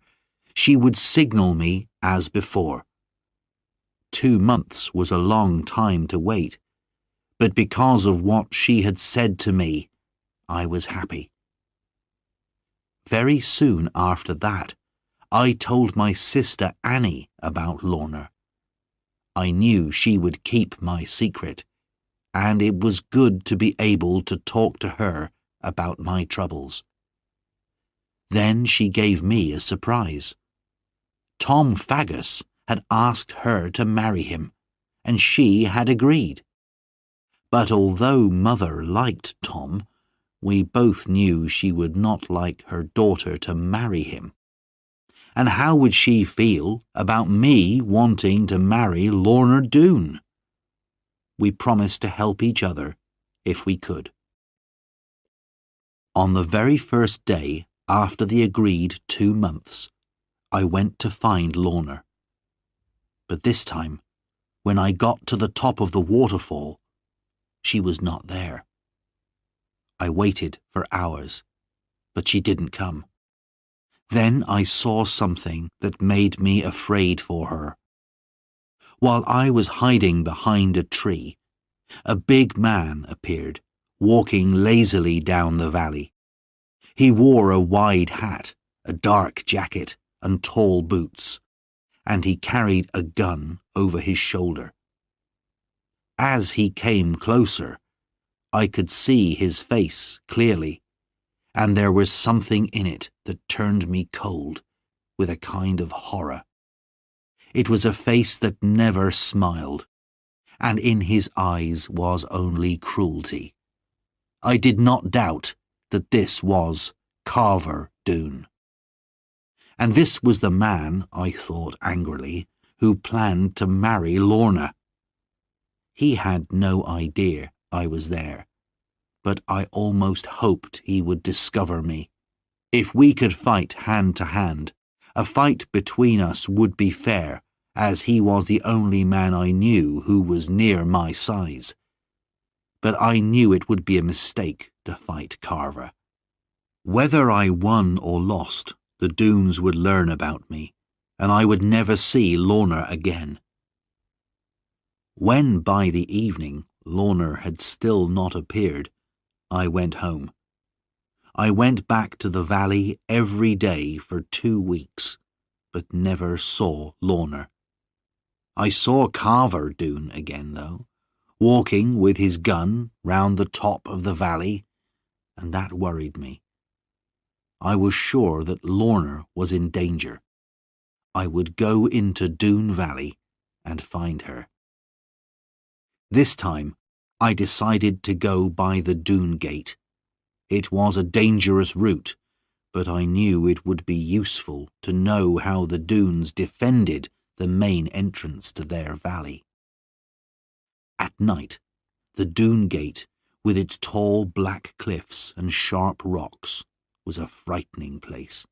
she would signal me as before. 2 months was a long time to wait, but because of what she had said to me, I was happy. Very soon after that, I told my sister Annie about Lorna. I knew she would keep my secret, and it was good to be able to talk to her about my troubles. Then she gave me a surprise. Tom Faggus had asked her to marry him, and she had agreed. But although Mother liked Tom, we both knew she would not like her daughter to marry him. And how would she feel about me wanting to marry Lorna Doone? We promised to help each other if we could. On the very first day after the agreed 2 months, I went to find Lorna. But this time, when I got to the top of the waterfall, she was not there. I waited for hours, but she didn't come. Then I saw something that made me afraid for her. While I was hiding behind a tree, a big man appeared, walking lazily down the valley. He wore a wide hat, a dark jacket, and tall boots, and he carried a gun over his shoulder. As he came closer, I could see his face clearly, and there was something in it that turned me cold with a kind of horror. It was a face that never smiled, and in his eyes was only cruelty. I did not doubt that this was Carver Doone. And this was the man, I thought angrily, who planned to marry Lorna. He had no idea I was there, but I almost hoped he would discover me. If we could fight hand to hand, a fight between us would be fair, as he was the only man I knew who was near my size. But I knew it would be a mistake to fight Carver. Whether I won or lost, the Doones would learn about me, and I would never see Lorna again. When by the evening Lorna had still not appeared, I went home. I went back to the valley every day for 2 weeks, but never saw Lorna. I saw Carver Doone again, though, walking with his gun round the top of the valley, and that worried me. I was sure that Lorna was in danger. I would go into Doone Valley and find her. This time, I decided to go by the Doone Gate. It was a dangerous route, but I knew it would be useful to know how the Doones defended the main entrance to their valley. At night, the Doone Gate, with its tall black cliffs and sharp rocks, was a frightening place.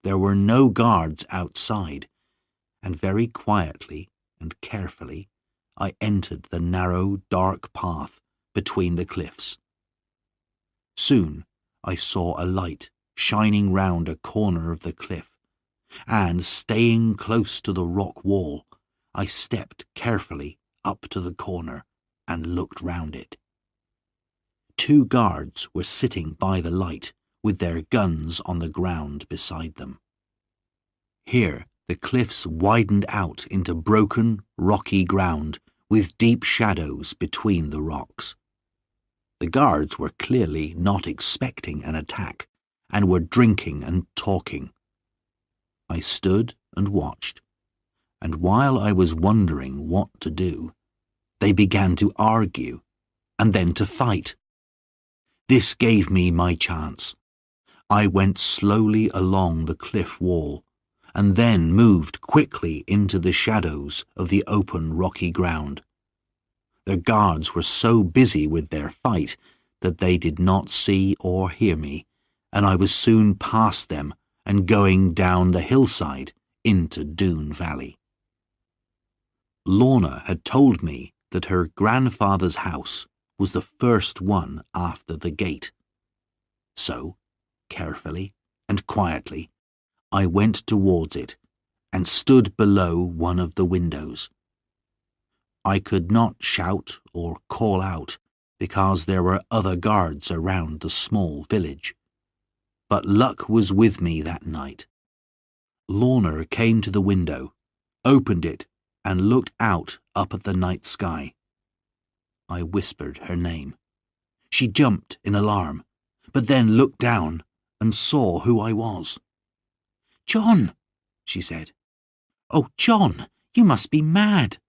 There were no guards outside, and very quietly and carefully I entered the narrow, dark path between the cliffs. Soon I saw a light shining round a corner of the cliff, and staying close to the rock wall, I stepped carefully up to the corner and looked round it. 2 guards were sitting by the light, with their guns on the ground beside them. Here the cliffs widened out into broken, rocky ground, with deep shadows between the rocks. The guards were clearly not expecting an attack, and were drinking and talking. I stood and watched, and while I was wondering what to do, they began to argue, and then to fight. This gave me my chance. I went slowly along the cliff wall, and then moved quickly into the shadows of the open rocky ground. Their guards were so busy with their fight that they did not see or hear me, and I was soon past them and going down the hillside into Doone Valley. Lorna had told me that her grandfather's house was the first one after the gate. So, carefully and quietly, I went towards it and stood below one of the windows. I could not shout or call out because there were other guards around the small village. But luck was with me that night. Lorna came to the window, opened it, and looked out up at the night sky. I whispered her name. She jumped in alarm, but then looked down and saw who I was. "John," she said. "Oh, John, you must be mad."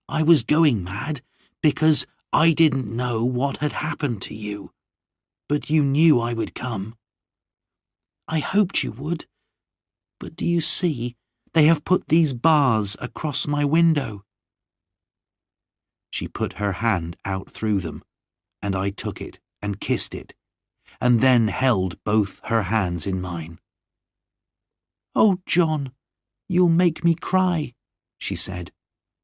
"I was going mad because I didn't know what had happened to you, but you knew I would come." "I hoped you would, but do you see, they have put these bars across my window." She put her hand out through them, and I took it and kissed it, and then held both her hands in mine. "Oh, John, you'll make me cry," she said,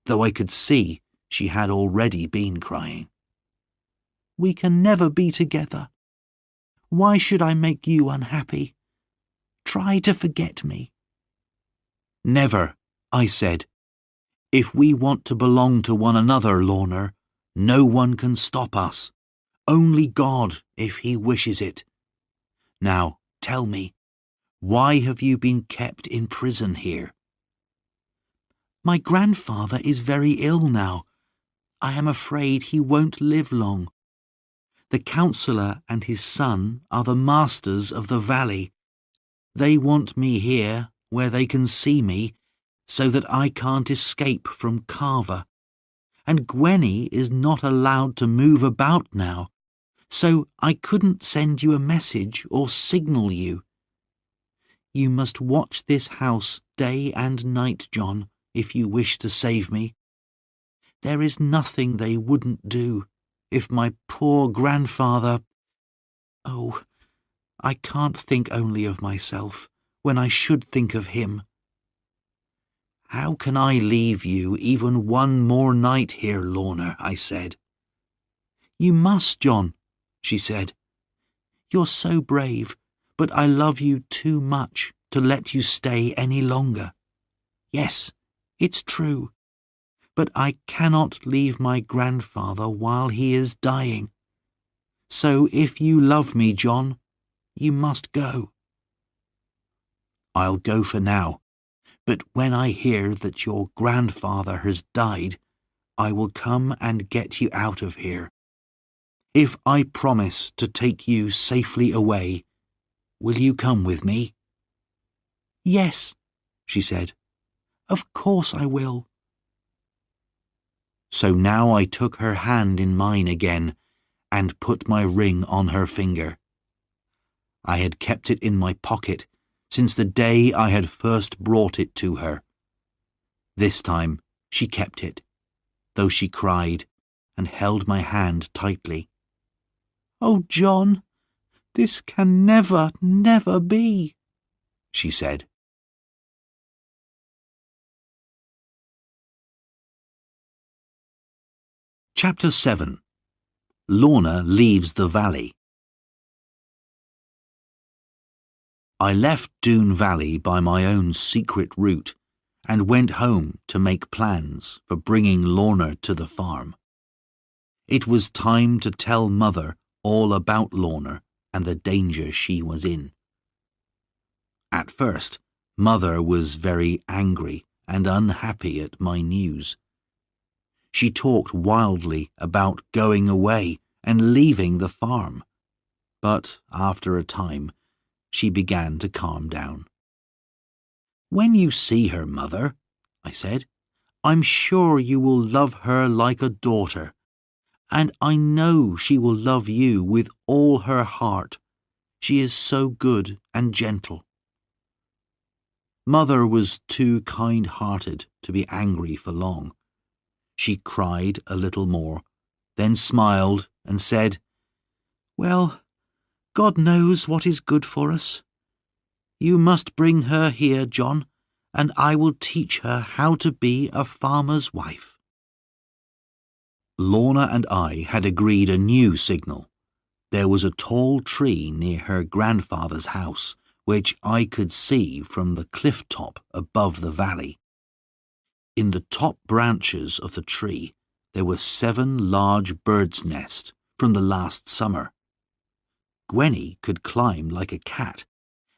though I could see she had already been crying. "We can never be together. Why should I make you unhappy? Try to forget me." "Never," I said. "If we want to belong to one another, Lorna, no one can stop us. Only God, if he wishes it. Now, tell me, why have you been kept in prison here?" "My grandfather is very ill now. I am afraid he won't live long. The councillor and his son are the masters of the valley. They want me here, where they can see me, so that I can't escape from Carver. And Gwenny is not allowed to move about now, so I couldn't send you a message or signal you. You must watch this house day and night, John, if you wish to save me. There is nothing they wouldn't do if my poor grandfather— Oh, I can't think only of myself when I should think of him." "How can I leave you even one more night here, Lorna?" I said. "You must, John," she said. "You're so brave, but I love you too much to let you stay any longer. Yes, it's true, but I cannot leave my grandfather while he is dying. So if you love me, John, you must go." "I'll go for now, but when I hear that your grandfather has died, I will come and get you out of here. If I promise to take you safely away, will you come with me?" "Yes," she said. "Of course I will." So now I took her hand in mine again and put my ring on her finger. I had kept it in my pocket since the day I had first brought it to her. This time she kept it, though she cried and held my hand tightly. "Oh, John, this can never, never be," she said. Chapter 7. Lorna leaves the valley. I left Doone Valley by my own secret route and went home to make plans for bringing Lorna to the farm. It was time to tell Mother all about Lorna and the danger she was in. At first, Mother was very angry and unhappy at my news. She talked wildly about going away and leaving the farm, but after a time, she began to calm down. "When you see her, Mother," I said, "I'm sure you will love her like a daughter, and I know she will love you with all her heart. She is so good and gentle." Mother was too kind-hearted to be angry for long. She cried a little more, then smiled and said, "Well, God knows what is good for us. You must bring her here, John, and I will teach her how to be a farmer's wife." Lorna and I had agreed a new signal. There was a tall tree near her grandfather's house, which I could see from the cliff top above the valley. In the top branches of the tree there were 7 large birds' nests from the last summer. Gwenny could climb like a cat,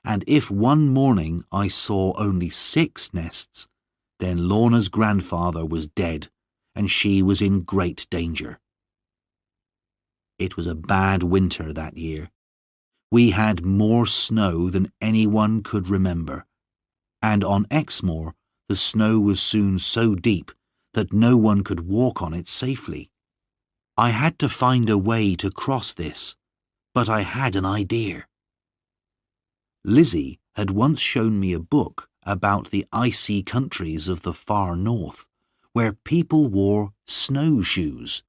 and if one morning I saw only 6 nests, then Lorna's grandfather was dead and she was in great danger. It was a bad winter that year. We had more snow than anyone could remember, and on Exmoor the snow was soon so deep that no one could walk on it safely. I had to find a way to cross this, but I had an idea. Lizzie had once shown me a book about the icy countries of the far north, where people wore snowshoes.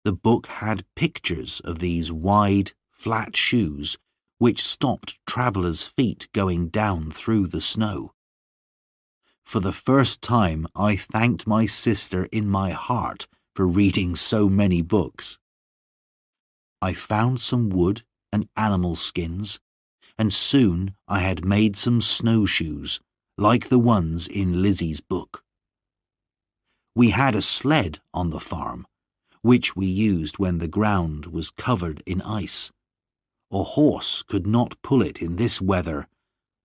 The book had pictures of these wide, flat shoes which stopped travellers' feet going down through the snow. For the first time I thanked my sister in my heart for reading so many books. I found some wood and animal skins, and soon I had made some snowshoes, like the ones in Lizzie's book. We had a sled on the farm, which we used when the ground was covered in ice. A horse could not pull it in this weather,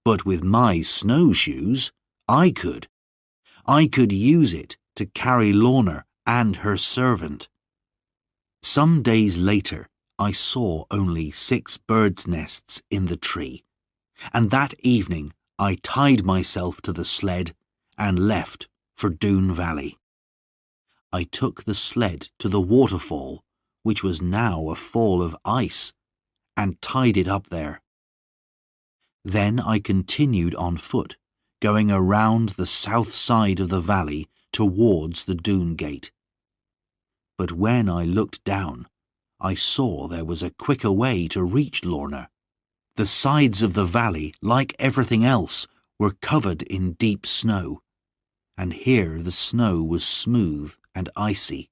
but with my snowshoes, I could. I could use it to carry Lorna and her servant. Some days later, I saw only 6 birds' nests in the tree, and that evening I tied myself to the sled and left for Doone Valley. I took the sled to the waterfall, which was now a fall of ice, and tied it up there. Then I continued on foot, going around the south side of the valley towards the Doone Gate. But when I looked down, I saw there was a quicker way to reach Lorna. The sides of the valley, like everything else, were covered in deep snow, and here the snow was smooth and icy.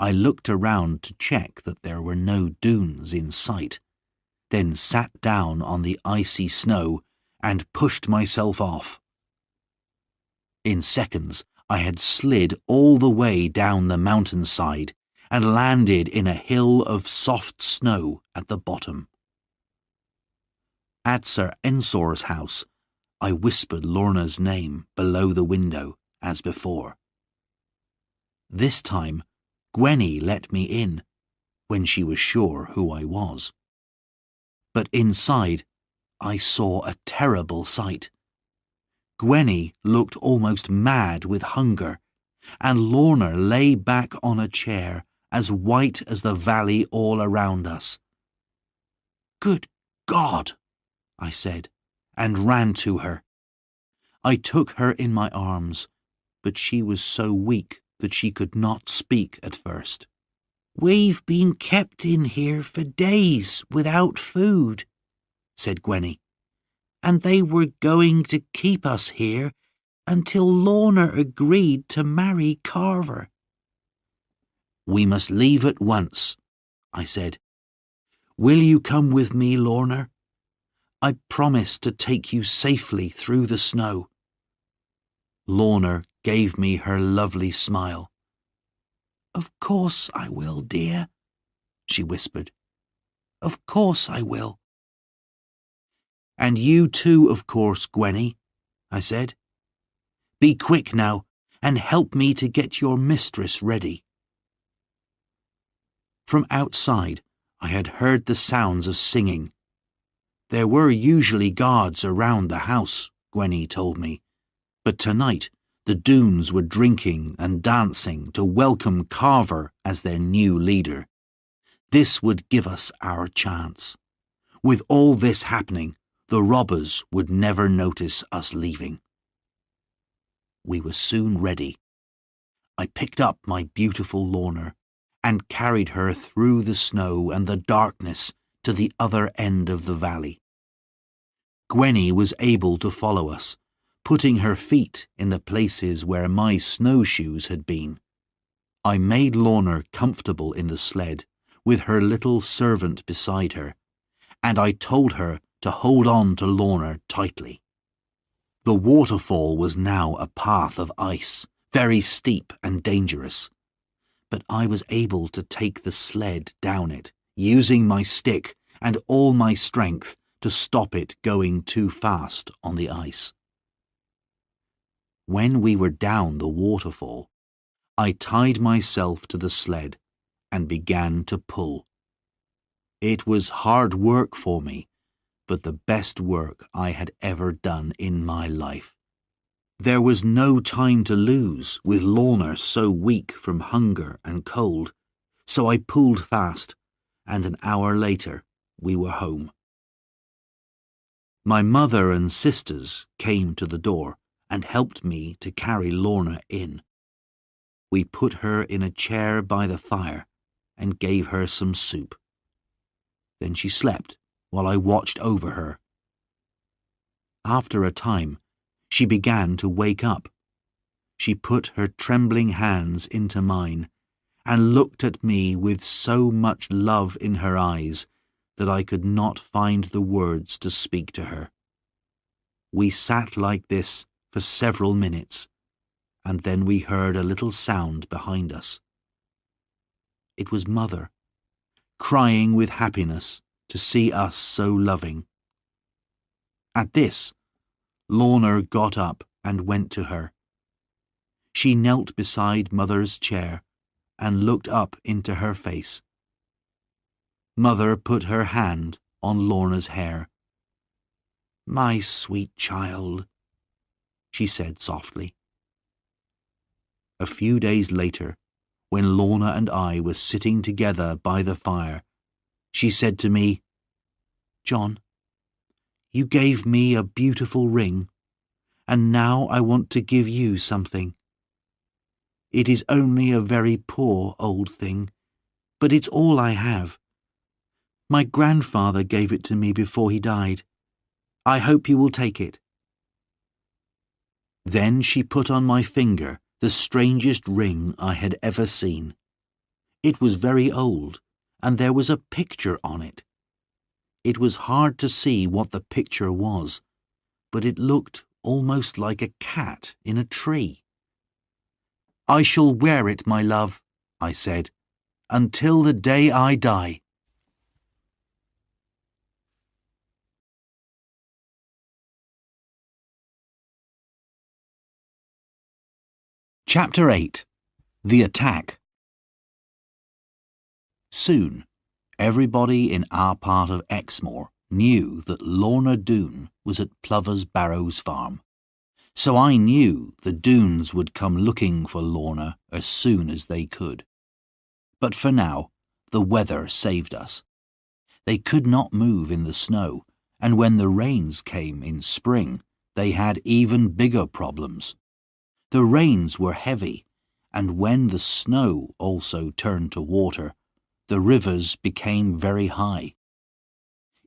I looked around to check that there were no dunes in sight, then sat down on the icy snow and pushed myself off. In seconds, I had slid all the way down the mountainside and landed in a hill of soft snow at the bottom. At Sir Ensor's house, I whispered Lorna's name below the window, as before. This time, Gwenny let me in, when she was sure who I was. But inside, I saw a terrible sight. Gwenny looked almost mad with hunger, and Lorna lay back on a chair, as white as the valley all around us. "Good God!" I said, and ran to her. I took her in my arms, but she was so weak that she could not speak at first. "We've been kept in here for days without food," said Gwenny, "and they were going to keep us here until Lorna agreed to marry Carver." "We must leave at once," I said. "Will you come with me, Lorna? I promise to take you safely through the snow." Lorna gave me her lovely smile. "Of course I will, dear," she whispered. "Of course I will." "And you too, of course, Gwenny," I said. "Be quick now, and help me to get your mistress ready." From outside, I had heard the sounds of singing. There were usually guards around the house, Gwenny told me, but tonight the Doones were drinking and dancing to welcome Carver as their new leader. This would give us our chance. With all this happening, The robbers would never notice us leaving. We were soon ready. I picked up my beautiful Lorna and carried her through the snow and the darkness to the other end of the valley. Gwenny was able to follow us, putting her feet in the places where my snowshoes had been. I made Lorna comfortable in the sled, with her little servant beside her, and I told her to hold on to Lorna tightly. The waterfall was now a path of ice, very steep and dangerous, but I was able to take the sled down it, using my stick and all my strength to stop it going too fast on the ice. When we were down the waterfall, I tied myself to the sled and began to pull. It was hard work for me, but the best work I had ever done in my life. There was no time to lose with Lorna so weak from hunger and cold, so I pulled fast, and an hour later we were home. My mother and sisters came to the door and helped me to carry Lorna in. We put her in a chair by the fire and gave her some soup. Then she slept while I watched over her. After a time, she began to wake up. She put her trembling hands into mine and looked at me with so much love in her eyes that I could not find the words to speak to her. We sat like this for several minutes, and then we heard a little sound behind us. It was Mother, crying with happiness to see us so loving. At this, Lorna got up and went to her. She knelt beside Mother's chair and looked up into her face. Mother put her hand on Lorna's hair. "My sweet child," she said softly. A few days later, when Lorna and I were sitting together by the fire, she said to me, "John, you gave me a beautiful ring, and now I want to give you something. It is only a very poor old thing, but it's all I have. My grandfather gave it to me before he died. I hope you will take it." Then she put on my finger the strangest ring I had ever seen. It was very old, and there was a picture on it. It was hard to see what the picture was, but it looked almost like a cat in a tree. "I shall wear it, my love," I said, "until the day I die." Chapter 8. The Attack. Soon, everybody in our part of Exmoor knew that Lorna Doone was at Plover's Barrows farm, so I knew the Doones would come looking for Lorna as soon as they could. But for now, the weather saved us. They could not move in the snow, and when the rains came in spring, they had even bigger problems. The rains were heavy, and when the snow also turned to water, the rivers became very high.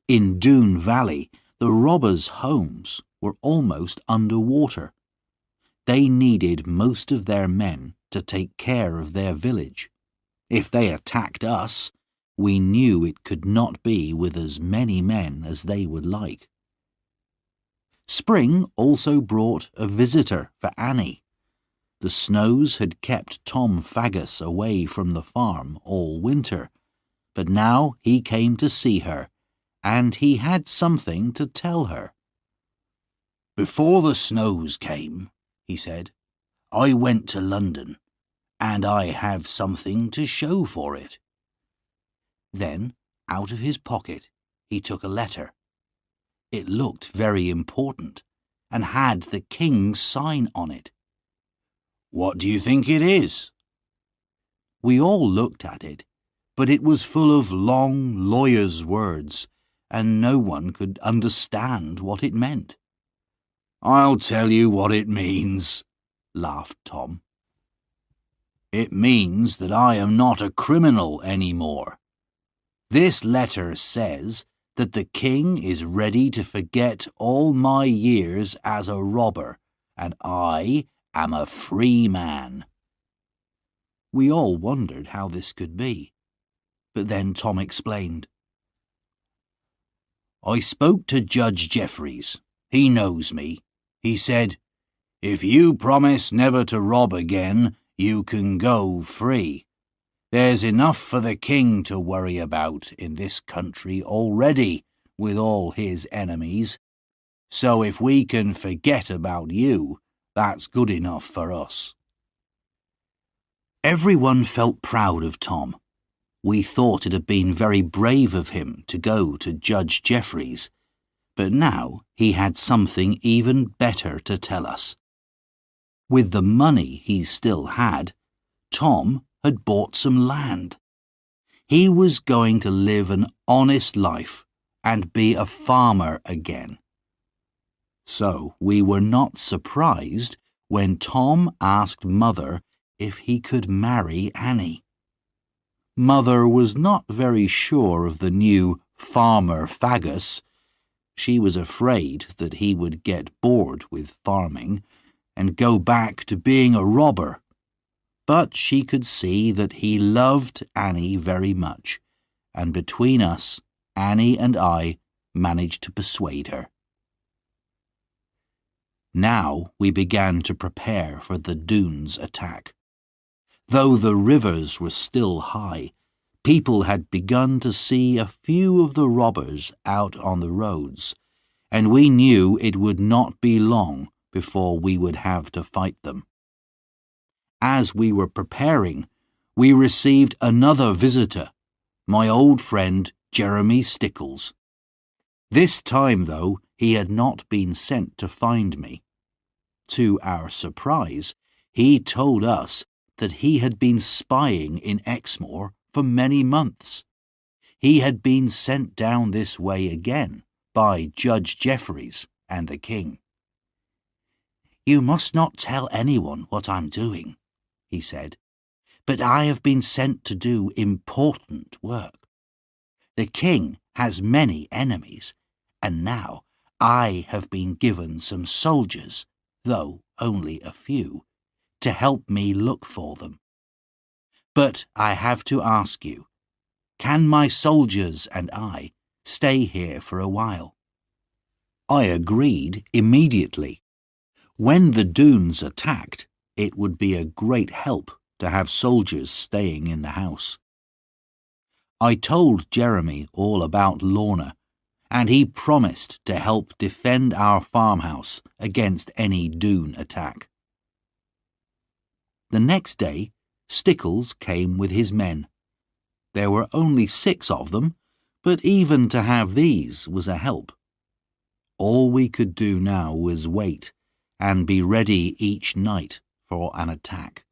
In Doone Valley, the robbers' homes were almost under water. They needed most of their men to take care of their village. If they attacked us, we knew it could not be with as many men as they would like. Spring also brought a visitor for Annie. The snows had kept Tom Faggus away from the farm all winter, but now he came to see her, and he had something to tell her. "Before the snows came," he said, "I went to London, and I have something to show for it." Then, out of his pocket, he took a letter. It looked very important, and had the king's sign on it. "What do you think it is?" We all looked at it, but it was full of long lawyer's words, and no one could understand what it meant. "I'll tell you what it means," laughed Tom. "It means that I am not a criminal anymore. This letter says that the king is ready to forget all my years as a robber, and I am a free man." We all wondered how this could be, but then Tom explained. "I spoke to Judge Jeffries. He knows me. He said, 'If you promise never to rob again, you can go free. There's enough for the king to worry about in this country already with all his enemies. So if we can forget about you, that's good enough for us.'" Everyone felt proud of Tom. We thought it had been very brave of him to go to Judge Jeffries, but now he had something even better to tell us. With the money he still had, Tom had bought some land. He was going to live an honest life and be a farmer again. So we were not surprised when Tom asked Mother if he could marry Annie. Mother was not very sure of the new farmer Faggus. She was afraid that he would get bored with farming and go back to being a robber. But she could see that he loved Annie very much, and between us, Annie and I managed to persuade her. Now we began to prepare for the Doone's attack. Though the rivers were still high, people had begun to see a few of the robbers out on the roads, and we knew it would not be long before we would have to fight them. As we were preparing, we received another visitor, my old friend Jeremy Stickles. This time, though, he had not been sent to find me. To our surprise, he told us that he had been spying in Exmoor for many months. He had been sent down this way again by Judge Jeffries and the king. "You must not tell anyone what I'm doing," he said, "but I have been sent to do important work. The king has many enemies, and now I have been given some soldiers, though only a few, to help me look for them. But I have to ask you, can my soldiers and I stay here for a while?" I agreed immediately. When the Doones attacked, it would be a great help to have soldiers staying in the house. I told Jeremy all about Lorna, and he promised to help defend our farmhouse against any Doone attack. The next day, Stickles came with his men. There were only 6 of them, but even to have these was a help. All we could do now was wait and be ready each night for an attack.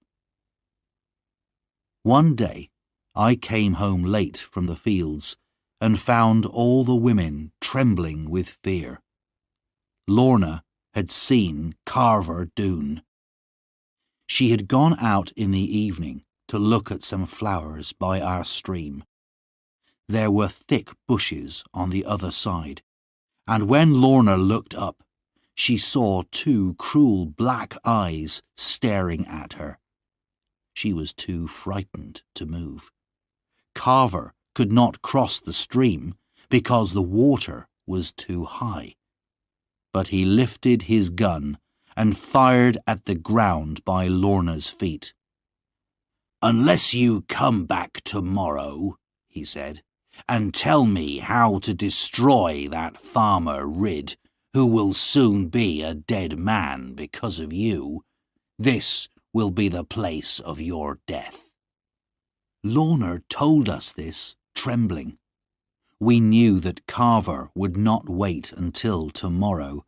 One day, I came home late from the fields and found all the women trembling with fear. Lorna had seen Carver Doone. She had gone out in the evening to look at some flowers by our stream. There were thick bushes on the other side, and when Lorna looked up, she saw 2 cruel black eyes staring at her. She was too frightened to move. Carver could not cross the stream because the water was too high. But he lifted his gun and fired at the ground by Lorna's feet. "Unless you come back tomorrow," he said, "and tell me how to destroy that farmer Ridd, who will soon be a dead man because of you, this will be the place of your death." Lorna told us this, trembling. We knew that Carver would not wait until tomorrow,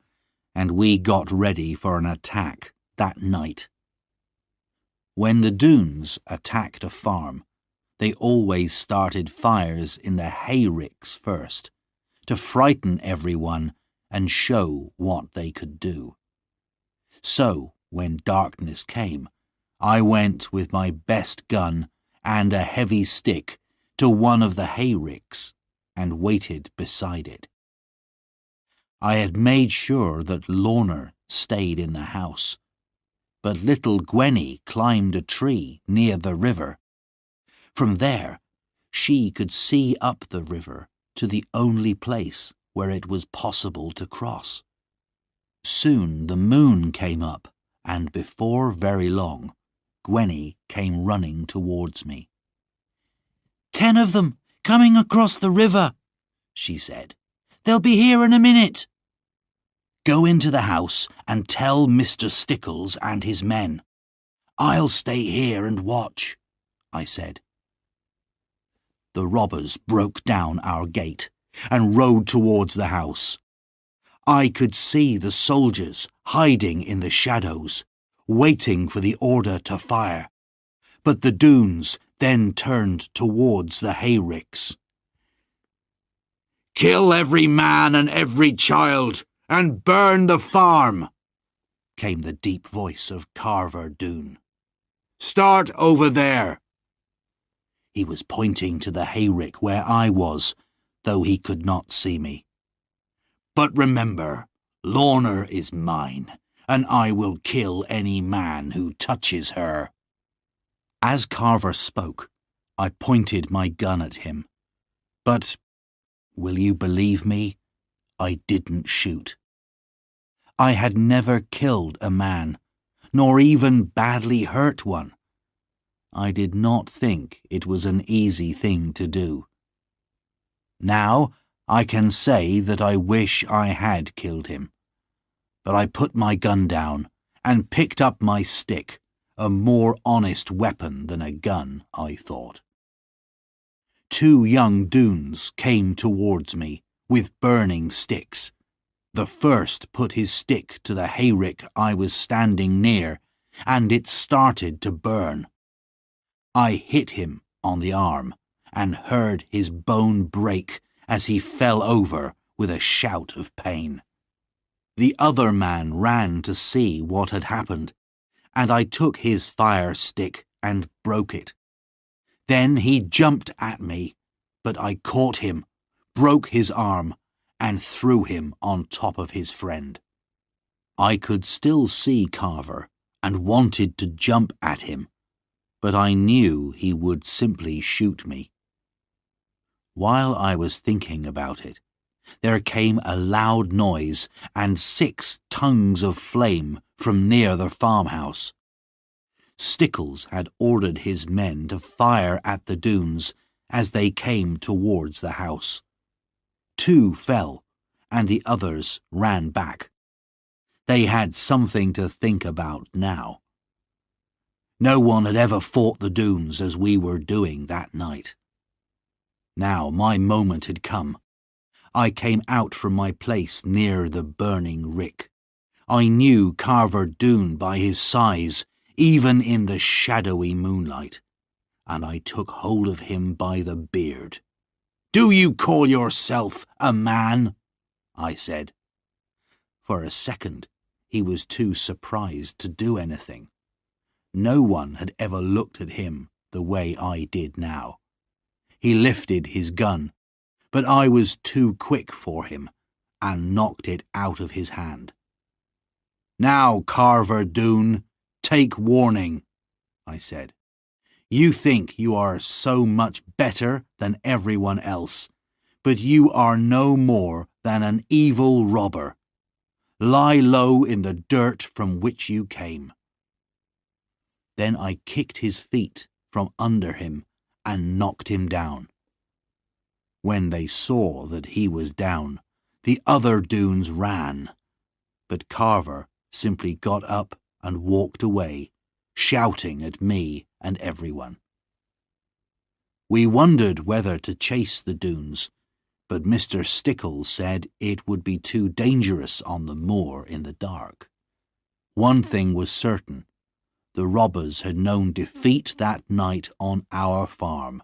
and we got ready for an attack that night. When the Doones attacked a farm, they always started fires in the hayricks first, to frighten everyone and show what they could do. So, when darkness came, I went with my best gun and a heavy stick to one of the hayricks and waited beside it. I had made sure that Lorna stayed in the house, but little Gwenny climbed a tree near the river. From there, she could see up the river to the only place where it was possible to cross. Soon the moon came up, and before very long, Gwenny came running towards me. "10 of them, coming across the river," she said. "They'll be here in a minute." "Go into the house and tell Mr. Stickles and his men. I'll stay here and watch," I said. The robbers broke down our gate and rode towards the house. I could see the soldiers hiding in the shadows, waiting for the order to fire, but the Doones then turned towards the hayricks. "Kill every man and every child, and burn the farm," came the deep voice of Carver Doone. "Start over there." He was pointing to the hayrick where I was, though he could not see me. "But remember, Lorna is mine, and I will kill any man who touches her." As Carver spoke, I pointed my gun at him. But, will you believe me, I didn't shoot. I had never killed a man, nor even badly hurt one. I did not think it was an easy thing to do. Now I can say that I wish I had killed him. But I put my gun down and picked up my stick, a more honest weapon than a gun, I thought. 2 young Doones came towards me with burning sticks. The first put his stick to the hayrick I was standing near, and it started to burn. I hit him on the arm and heard his bone break as he fell over with a shout of pain. The other man ran to see what had happened, and I took his fire stick and broke it. Then he jumped at me, but I caught him, broke his arm, and threw him on top of his friend. I could still see Carver and wanted to jump at him, but I knew he would simply shoot me. While I was thinking about it, there came a loud noise and 6 tongues of flame from near the farmhouse. Stickles had ordered his men to fire at the Doones as they came towards the house. 2 fell, and the others ran back. They had something to think about now. No one had ever fought the Doones as we were doing that night. Now my moment had come. I came out from my place near the burning rick. I knew Carver Doone by his size, even in the shadowy moonlight, and I took hold of him by the beard. "Do you call yourself a man?" I said. For a second, he was too surprised to do anything. No one had ever looked at him the way I did now. He lifted his gun, but I was too quick for him and knocked it out of his hand. "Now, Carver Doone, take warning," I said. "You think you are so much better than everyone else, but you are no more than an evil robber. Lie low in the dirt from which you came." Then I kicked his feet from under him and knocked him down. When they saw that he was down, the other Doones ran, but Carver simply got up and walked away, shouting at me and everyone. We wondered whether to chase the Doones, but Mr. Stickles said it would be too dangerous on the moor in the dark. One thing was certain: the robbers had known defeat that night on our farm,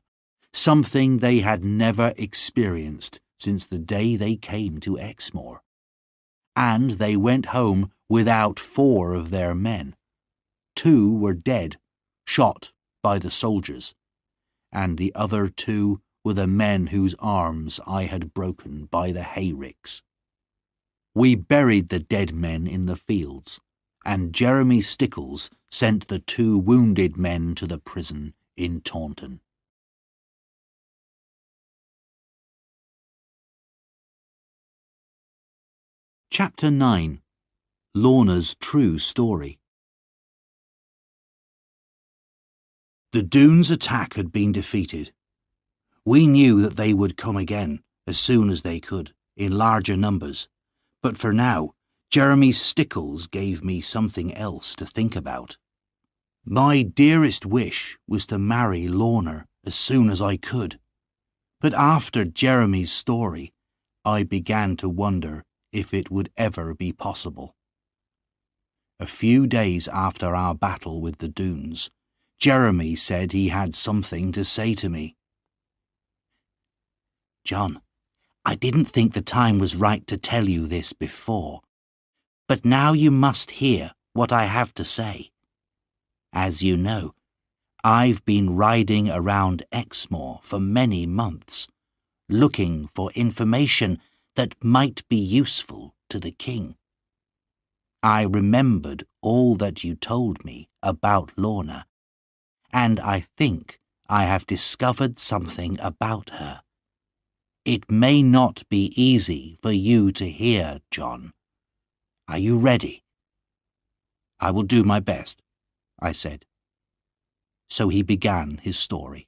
something they had never experienced since the day they came to Exmoor. And they went home without 4 of their men. 2 were dead, shot by the soldiers, and the other 2 were the men whose arms I had broken by the hayricks. We buried the dead men in the fields, and Jeremy Stickles sent the 2 wounded men to the prison in Taunton. Chapter 9. Lorna's True Story. The Doones' attack had been defeated. We knew that they would come again as soon as they could, in larger numbers, but for now, Jeremy Stickles gave me something else to think about. My dearest wish was to marry Lorna as soon as I could, but after Jeremy's story, I began to wonder if it would ever be possible. A few days after our battle with the Doones, Jeremy said he had something to say to me. John, I didn't think the time was right to tell you this before, but now you must hear what I have to say. As you know, I've been riding around Exmoor for many months, looking for information that might be useful to the king. I remembered all that you told me about Lorna, and I think I have discovered something about her. It may not be easy for you to hear, John. Are you ready? I will do my best, I said. So he began his story.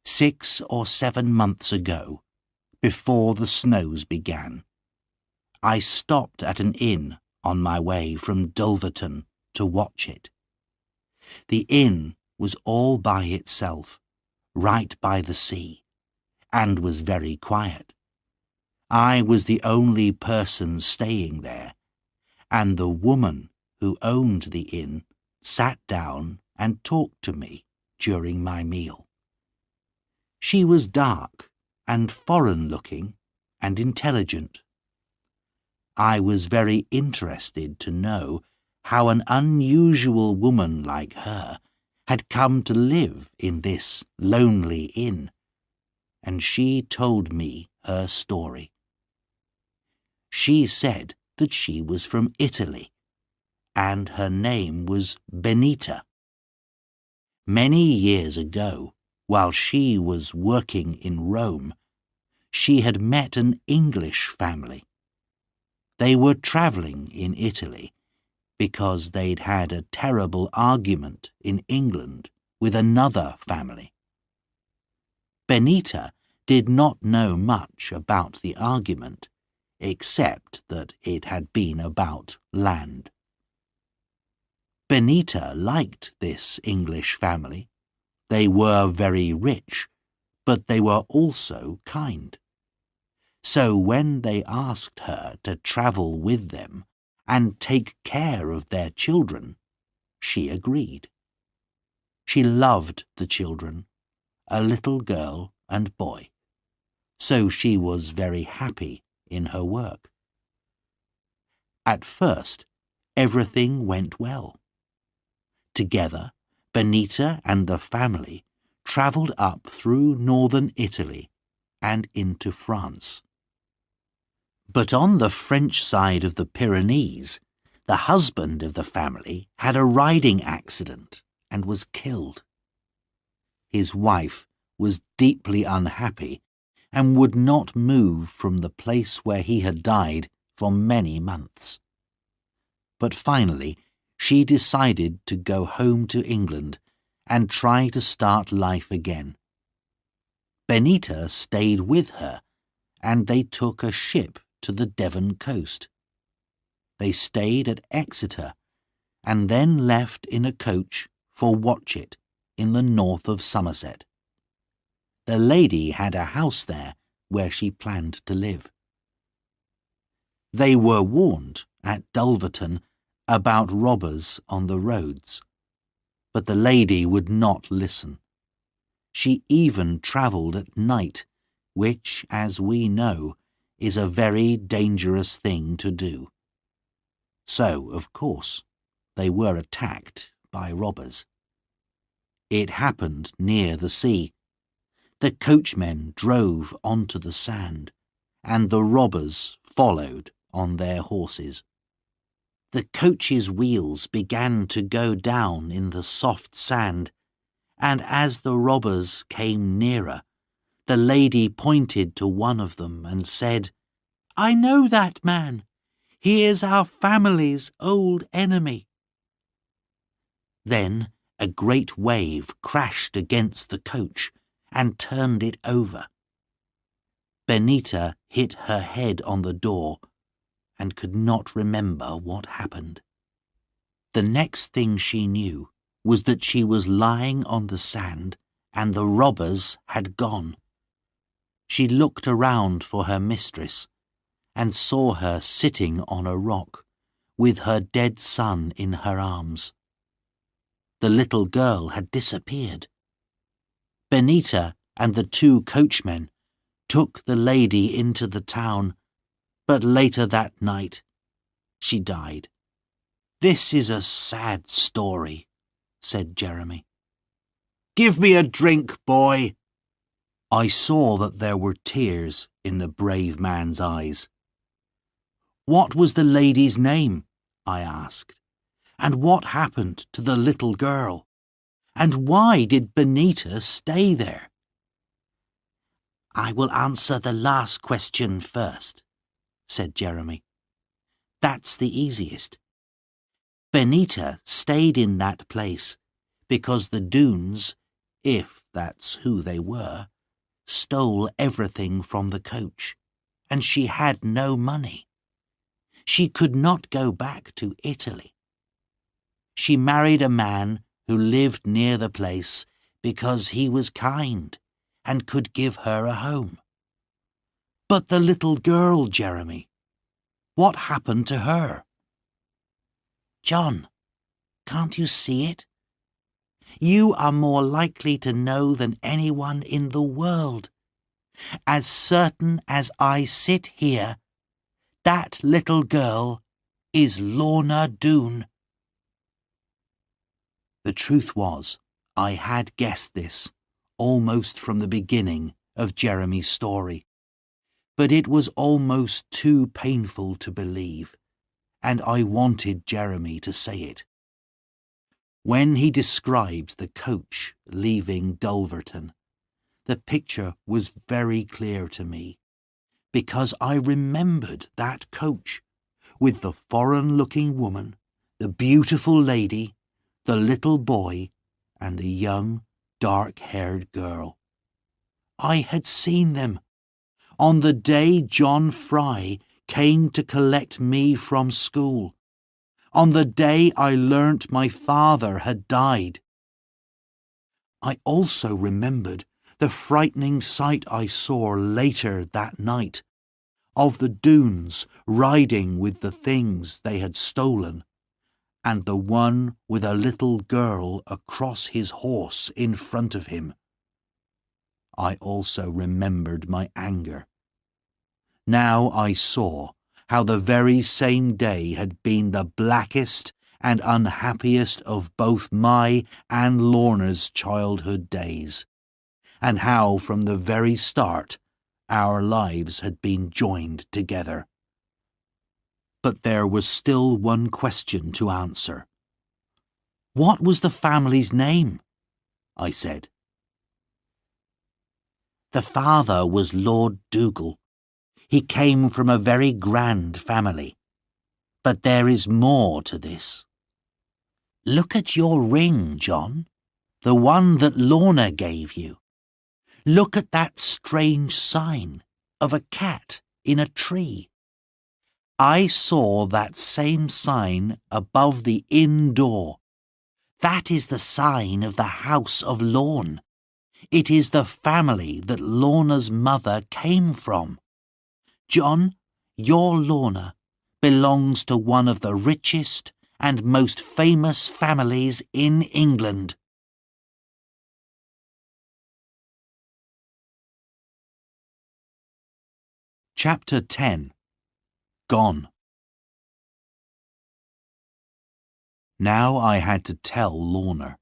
6 or 7 months ago, before the snows began, I stopped at an inn on my way from Dulverton to watch it. The inn was all by itself, right by the sea, and was very quiet. I was the only person staying there, and the woman who owned the inn sat down and talked to me during my meal. She was dark and foreign-looking and intelligent. I was very interested to know how an unusual woman like her had come to live in this lonely inn, and she told me her story. She said that she was from Italy, and her name was Benita. Many years ago, while she was working in Rome, she had met an English family. They were travelling in Italy because they'd had a terrible argument in England with another family. Benita did not know much about the argument, except that it had been about land. Benita liked this English family. They were very rich, but they were also kind. So when they asked her to travel with them and take care of their children, she agreed. She loved the children, a little girl and boy, so she was very happy in her work. At first, everything went well. Together, Benita and the family travelled up through northern Italy and into France. But on the French side of the Pyrenees, the husband of the family had a riding accident and was killed. His wife was deeply unhappy and would not move from the place where he had died for many months. But finally, she decided to go home to England and try to start life again. Benita stayed with her, and they took a ship to the Devon coast. They stayed at Exeter and then left in a coach for Watchet in the north of Somerset. The lady had a house there where she planned to live. They were warned at Dulverton about robbers on the roads, but the lady would not listen. She even travelled at night which, as we know, is a very dangerous thing to do. So, of course, they were attacked by robbers. It happened near the sea. The coachmen drove onto the sand, and the robbers followed on their horses. The coach's wheels began to go down in the soft sand, and as the robbers came nearer, the lady pointed to one of them and said, "I know that man. He is our family's old enemy." Then a great wave crashed against the coach and turned it over. Benita hit her head on the door and could not remember what happened. The next thing she knew was that she was lying on the sand and the robbers had gone. She looked around for her mistress and saw her sitting on a rock with her dead son in her arms. The little girl had disappeared. Benita and the two coachmen took the lady into the town, but later that night she died. "This is a sad story," said Jeremy. "Give me a drink, boy." I saw that there were tears in the brave man's eyes. "What was the lady's name?" I asked. "And what happened to the little girl? And why did Benita stay there?" "I will answer the last question first," said Jeremy. "That's the easiest. Benita stayed in that place because the Doones, if that's who they were, stole everything from the coach, and she had no money. She could not go back to Italy. She married a man who lived near the place because he was kind and could give her a home. But the little girl, Jeremy, what happened to her?" "John, can't you see it? You are more likely to know than anyone in the world. As certain as I sit here, that little girl is Lorna Doone." The truth was, I had guessed this almost from the beginning of Jeremy's story, but it was almost too painful to believe, and I wanted Jeremy to say it. When he described the coach leaving Dulverton, the picture was very clear to me, because I remembered that coach, with the foreign-looking woman, the beautiful lady, the little boy, and the young, dark-haired girl. I had seen them on the day John Fry came to collect me from school, on the day I learnt my father had died. I also remembered the frightening sight I saw later that night, of the Doones riding with the things they had stolen, and the one with a little girl across his horse in front of him. I also remembered my anger. Now I saw how the very same day had been the blackest and unhappiest of both my and Lorna's childhood days, and how from the very start our lives had been joined together. But there was still one question to answer. "What was the family's name?" I said. "The father was Lord Dougal. He came from a very grand family. But there is more to this. Look at your ring, John, the one that Lorna gave you. Look at that strange sign of a cat in a tree. I saw that same sign above the inn door. That is the sign of the House of Lorne. It is the family that Lorna's mother came from. John, your Lorna belongs to one of the richest and most famous families in England." Chapter 10. Gone. Now I had to tell Lorna.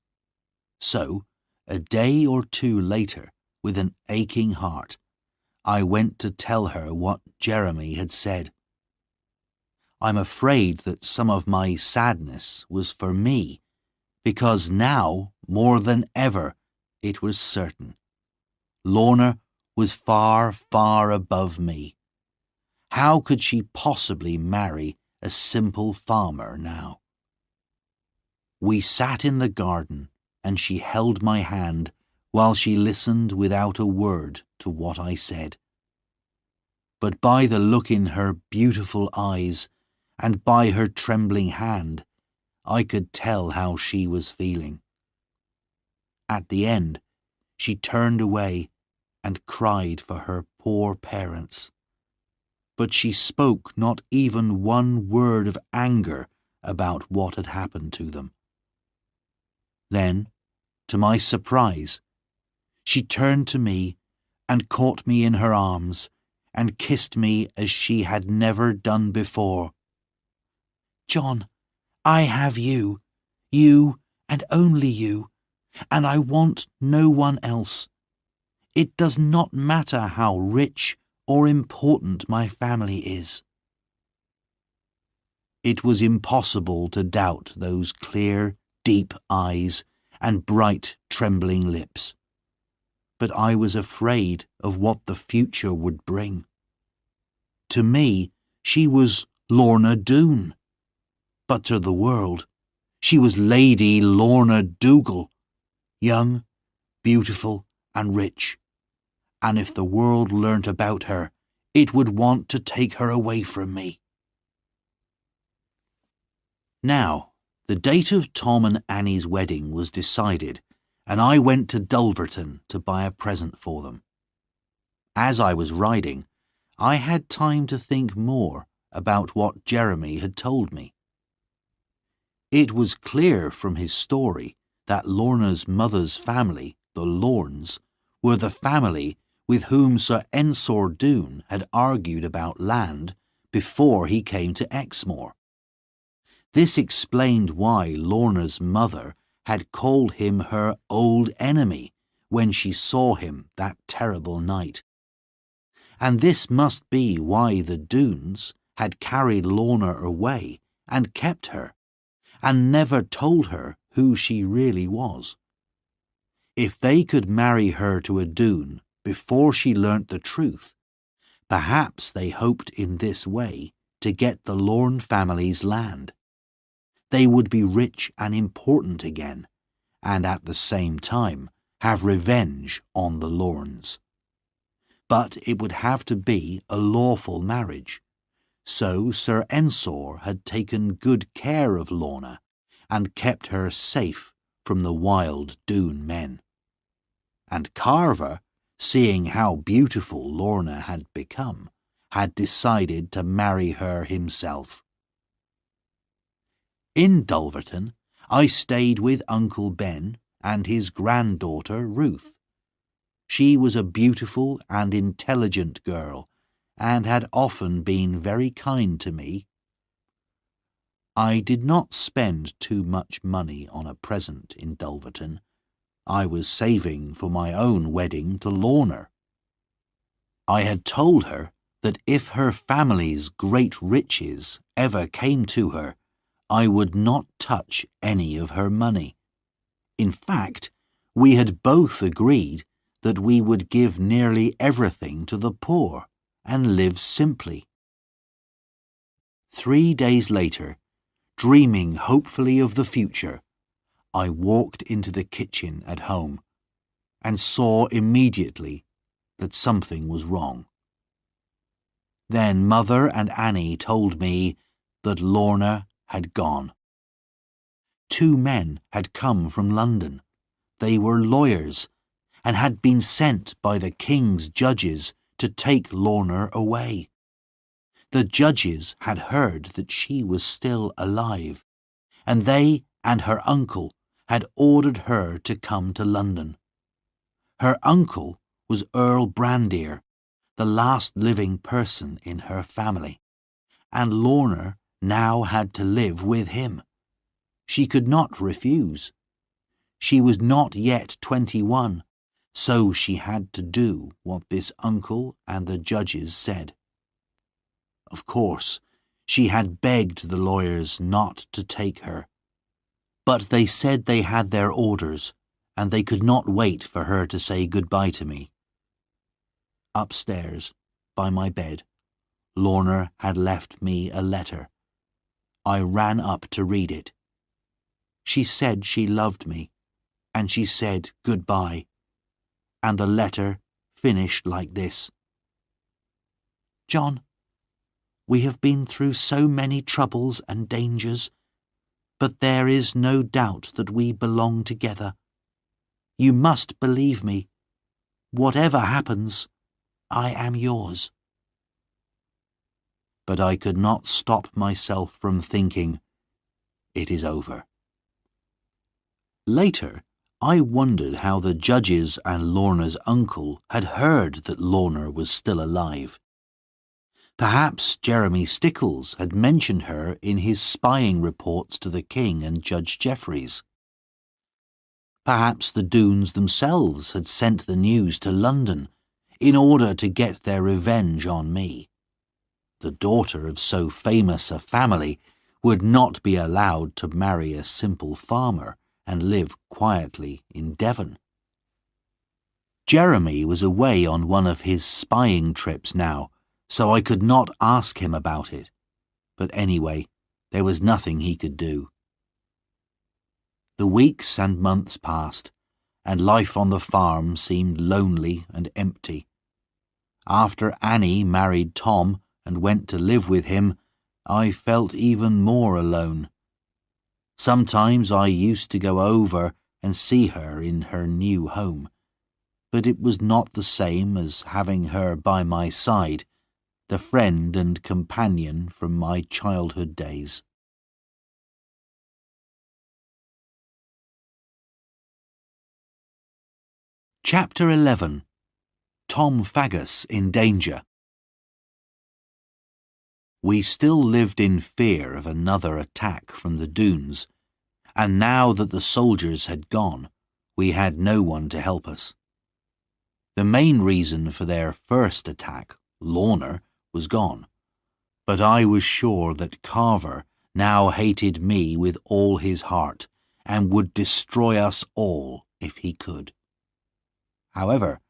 So, a day or two later, with an aching heart, I went to tell her what Jeremy had said. I'm afraid that some of my sadness was for me, because now, more than ever, it was certain. Lorna was far, far above me. How could she possibly marry a simple farmer now? We sat in the garden, and she held my hand while she listened without a word to what I said. But by the look in her beautiful eyes and by her trembling hand, I could tell how she was feeling. At the end, she turned away and cried for her poor parents. But she spoke not even one word of anger about what had happened to them. Then, to my surprise, she turned to me and caught me in her arms and kissed me as she had never done before. "John, I have you and only you, and I want no one else. It does not matter how rich or important my family is." It was impossible to doubt those clear, deep eyes and bright, trembling lips. But I was afraid of what the future would bring. To me, she was Lorna Doone, but to the world, she was Lady Lorna Dougal, young, beautiful, and rich. And if the world learnt about her, it would want to take her away from me. Now, the date of Tom and Annie's wedding was decided, and I went to Dulverton to buy a present for them. As I was riding, I had time to think more about what Jeremy had told me. It was clear from his story that Lorna's mother's family, the Lornes, were the family with whom Sir Ensor Doone had argued about land before he came to Exmoor. This explained why Lorna's mother had called him her old enemy when she saw him that terrible night. And this must be why the Doones had carried Lorna away and kept her, and never told her who she really was. If they could marry her to a Doone before she learnt the truth, perhaps they hoped in this way to get the Lorne family's land. They would be rich and important again, and at the same time have revenge on the Lornes. But it would have to be a lawful marriage, so Sir Ensor had taken good care of Lorna and kept her safe from the wild Doone men. And Carver, seeing how beautiful Lorna had become, had decided to marry her himself. In Dulverton, I stayed with Uncle Ben and his granddaughter Ruth. She was a beautiful and intelligent girl, and had often been very kind to me. I did not spend too much money on a present in Dulverton. I was saving for my own wedding to Lorna. I had told her that if her family's great riches ever came to her, I would not touch any of her money. In fact, we had both agreed that we would give nearly everything to the poor and live simply. 3 days later, dreaming hopefully of the future, I walked into the kitchen at home and saw immediately that something was wrong. Then Mother and Annie told me that Lorna had gone. 2 men had come from London. They were lawyers and had been sent by the king's judges to take Lorna away. The judges had heard that she was still alive, and they and her uncle had ordered her to come to London. Her uncle was Earl Brandir, the last living person in her family, and Lorna now had to live with him. She could not refuse. She was not yet 21, so she had to do what this uncle and the judges said. Of course, she had begged the lawyers not to take her, but they said they had their orders, and they could not wait for her to say goodbye to me. Upstairs, by my bed, Lorna had left me a letter. I ran up to read it. She said she loved me, and she said goodbye, and the letter finished like this. John, we have been through so many troubles and dangers, but there is no doubt that we belong together. You must believe me. Whatever happens, I am yours. But I could not stop myself from thinking, it is over. Later, I wondered how the judges and Lorna's uncle had heard that Lorna was still alive. Perhaps Jeremy Stickles had mentioned her in his spying reports to the king and Judge Jeffreys. Perhaps the Doones themselves had sent the news to London in order to get their revenge on me. The daughter of so famous a family would not be allowed to marry a simple farmer and live quietly in Devon. Jeremy was away on one of his spying trips now, so I could not ask him about it. But anyway, there was nothing he could do. The weeks and months passed, and life on the farm seemed lonely and empty. After Annie married Tom and went to live with him, I felt even more alone. Sometimes I used to go over and see her in her new home, but it was not the same as having her by my side, the friend and companion from my childhood days. Chapter 11. Tom Faggus in Danger. We still lived in fear of another attack from the Doones, and now that the soldiers had gone, we had no one to help us. The main reason for their first attack, Lorna, was gone, but I was sure that Carver now hated me with all his heart and would destroy us all if he could. However,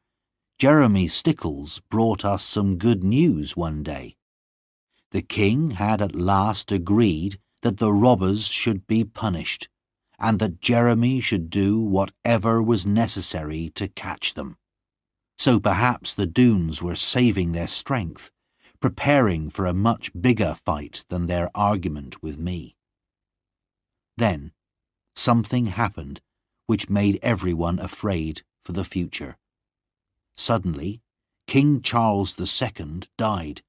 Jeremy Stickles brought us some good news one day. The king had at last agreed that the robbers should be punished, and that Jeremy should do whatever was necessary to catch them. So perhaps the Doones were saving their strength, preparing for a much bigger fight than their argument with me. Then, something happened which made everyone afraid for the future. Suddenly, King Charles II died.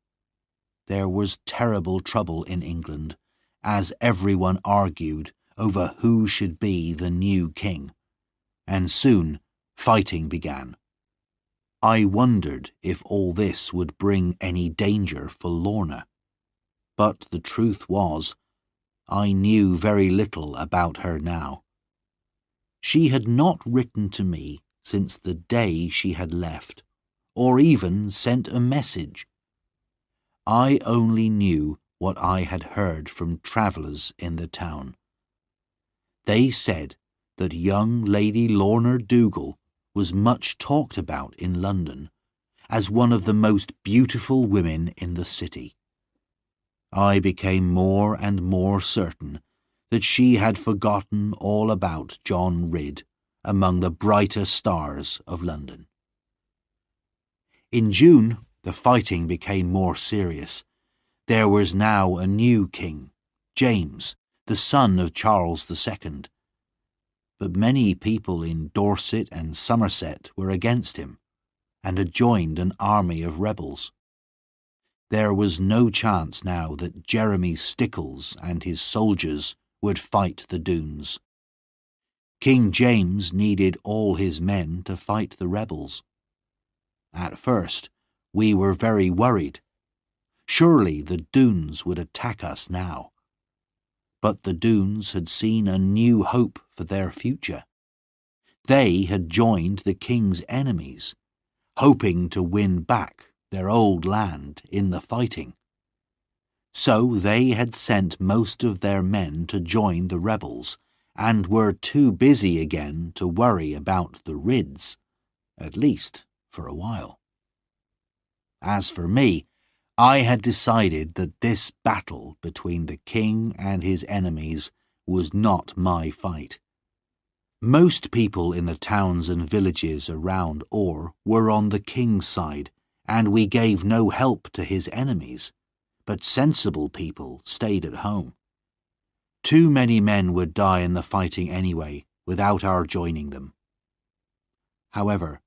There was terrible trouble in England, as everyone argued over who should be the new king, and soon fighting began. I wondered if all this would bring any danger for Lorna, but the truth was, I knew very little about her now. She had not written to me since the day she had left, or even sent a message. I only knew what I had heard from travellers in the town. They said that young Lady Lorna Dougal was much talked about in London as one of the most beautiful women in the city. I became more and more certain that she had forgotten all about John Ridd among the brighter stars of London. In June, the fighting became more serious. There was now a new king, James, the son of Charles II. But many people in Dorset and Somerset were against him, and had joined an army of rebels. There was no chance now that Jeremy Stickles and his soldiers would fight the Doones. King James needed all his men to fight the rebels. At first, We were very worried. Surely the Doones would attack us now. But the Doones had seen a new hope for their future. They had joined the king's enemies, hoping to win back their old land in the fighting. So they had sent most of their men to join the rebels, and were too busy again to worry about the Ridds, at least for a while. As for me, I had decided that this battle between the king and his enemies was not my fight. Most people in the towns and villages around Or were on the king's side, and we gave no help to his enemies, but sensible people stayed at home. Too many men would die in the fighting anyway, without our joining them. However,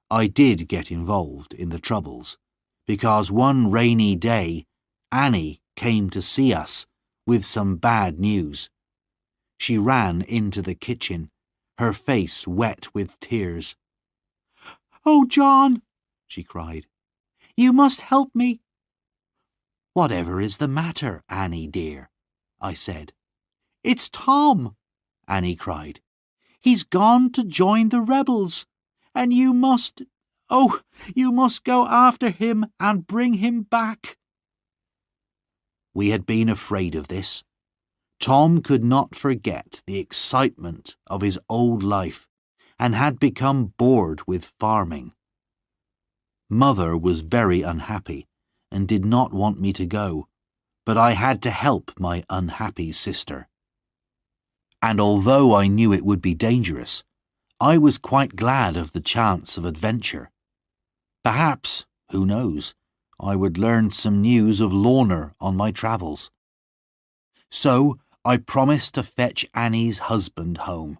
I did get involved in the troubles, because one rainy day, Annie came to see us with some bad news. She ran into the kitchen, her face wet with tears. "Oh, John," she cried, "you must help me." "Whatever is the matter, Annie dear?" I said. "It's Tom," Annie cried. "He's gone to join the rebels, and you must go after him and bring him back." We had been afraid of this. Tom could not forget the excitement of his old life and had become bored with farming. Mother was very unhappy and did not want me to go, but I had to help my unhappy sister. And although I knew it would be dangerous, I was quite glad of the chance of adventure. Perhaps, who knows, I would learn some news of Lorna on my travels. So I promised to fetch Annie's husband home,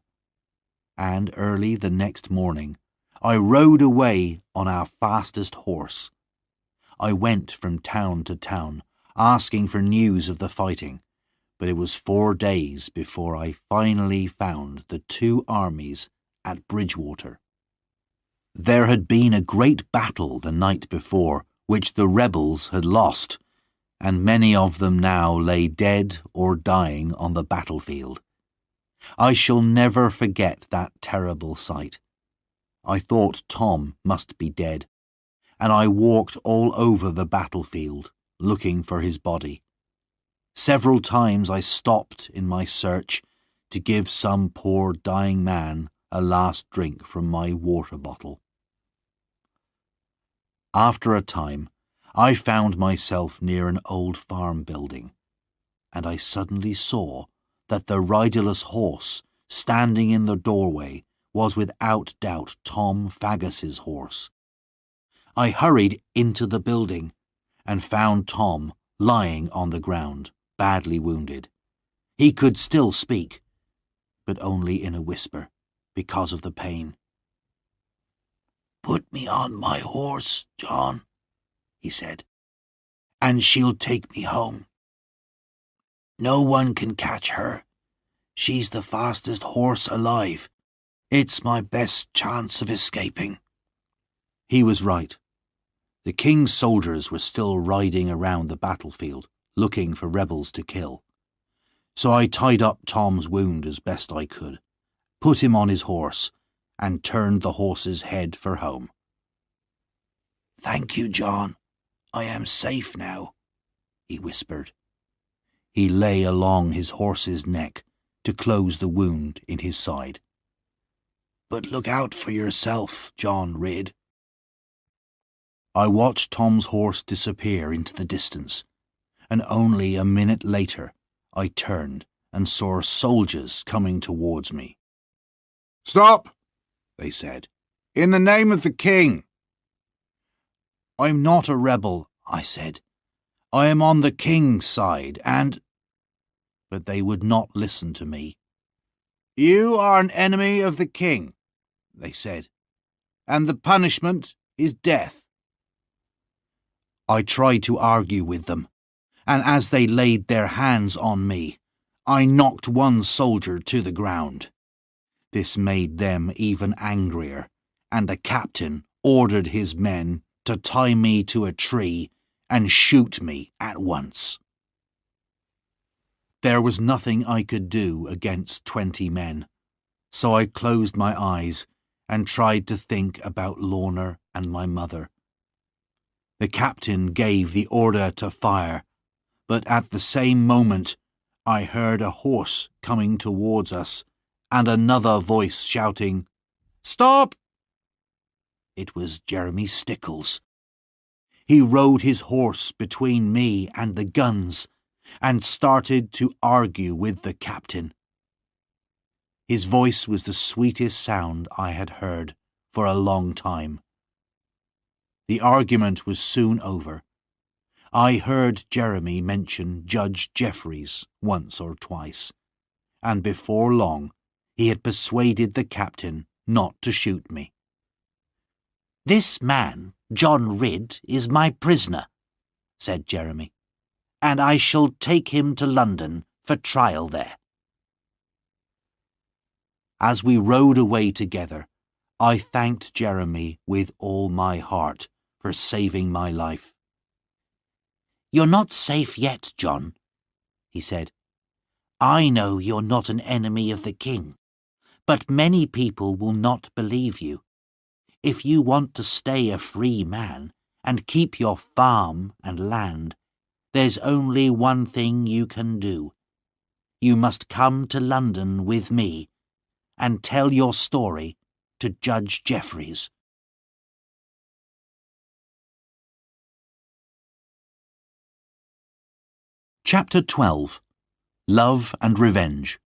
and early the next morning I rode away on our fastest horse. I went from town to town, asking for news of the fighting, but it was 4 days before I finally found the two armies at Bridgewater. There had been a great battle the night before, which the rebels had lost, and many of them now lay dead or dying on the battlefield. I shall never forget that terrible sight. I thought Tom must be dead, and I walked all over the battlefield, looking for his body. Several times I stopped in my search to give some poor dying man a last drink from my water bottle. After a time, I found myself near an old farm building, and I suddenly saw that the riderless horse standing in the doorway was without doubt Tom Faggus's horse. I hurried into the building and found Tom lying on the ground, badly wounded. He could still speak, but only in a whisper because of the pain. "Put me on my horse, John," he said, "and she'll take me home. No one can catch her. She's the fastest horse alive. It's my best chance of escaping." He was right. The king's soldiers were still riding around the battlefield, looking for rebels to kill. So I tied up Tom's wound as best I could, put him on his horse, and turned the horse's head for home. "Thank you, John. I am safe now," he whispered. He lay along his horse's neck to close the wound in his side. "But look out for yourself, John Ridd." I watched Tom's horse disappear into the distance, and only a minute later I turned and saw soldiers coming towards me. "Stop," they said. "In the name of the king." "I'm not a rebel," I said. "I am on the king's side, and—" But they would not listen to me. "You are an enemy of the king," they said, "and the punishment is death." I tried to argue with them, and as they laid their hands on me, I knocked one soldier to the ground. This made them even angrier, and the captain ordered his men to tie me to a tree and shoot me at once. There was nothing I could do against 20 men, so I closed my eyes and tried to think about Lorna and my mother. The captain gave the order to fire, but at the same moment I heard a horse coming towards us and another voice shouting, "Stop!" It was Jeremy Stickles. He rode his horse between me and the guns and started to argue with the captain. His voice was the sweetest sound I had heard for a long time. The argument was soon over. I heard Jeremy mention Judge Jeffreys once or twice, and before long he had persuaded the captain not to shoot me. "This man, John Ridd, is my prisoner," said Jeremy, "and I shall take him to London for trial there." As we rode away together, I thanked Jeremy with all my heart for saving my life. "You're not safe yet, John," he said. "I know you're not an enemy of the king, but many people will not believe you. If you want to stay a free man and keep your farm and land, there's only one thing you can do. You must come to London with me and tell your story to Judge Jeffreys." Chapter 12. Love and Revenge.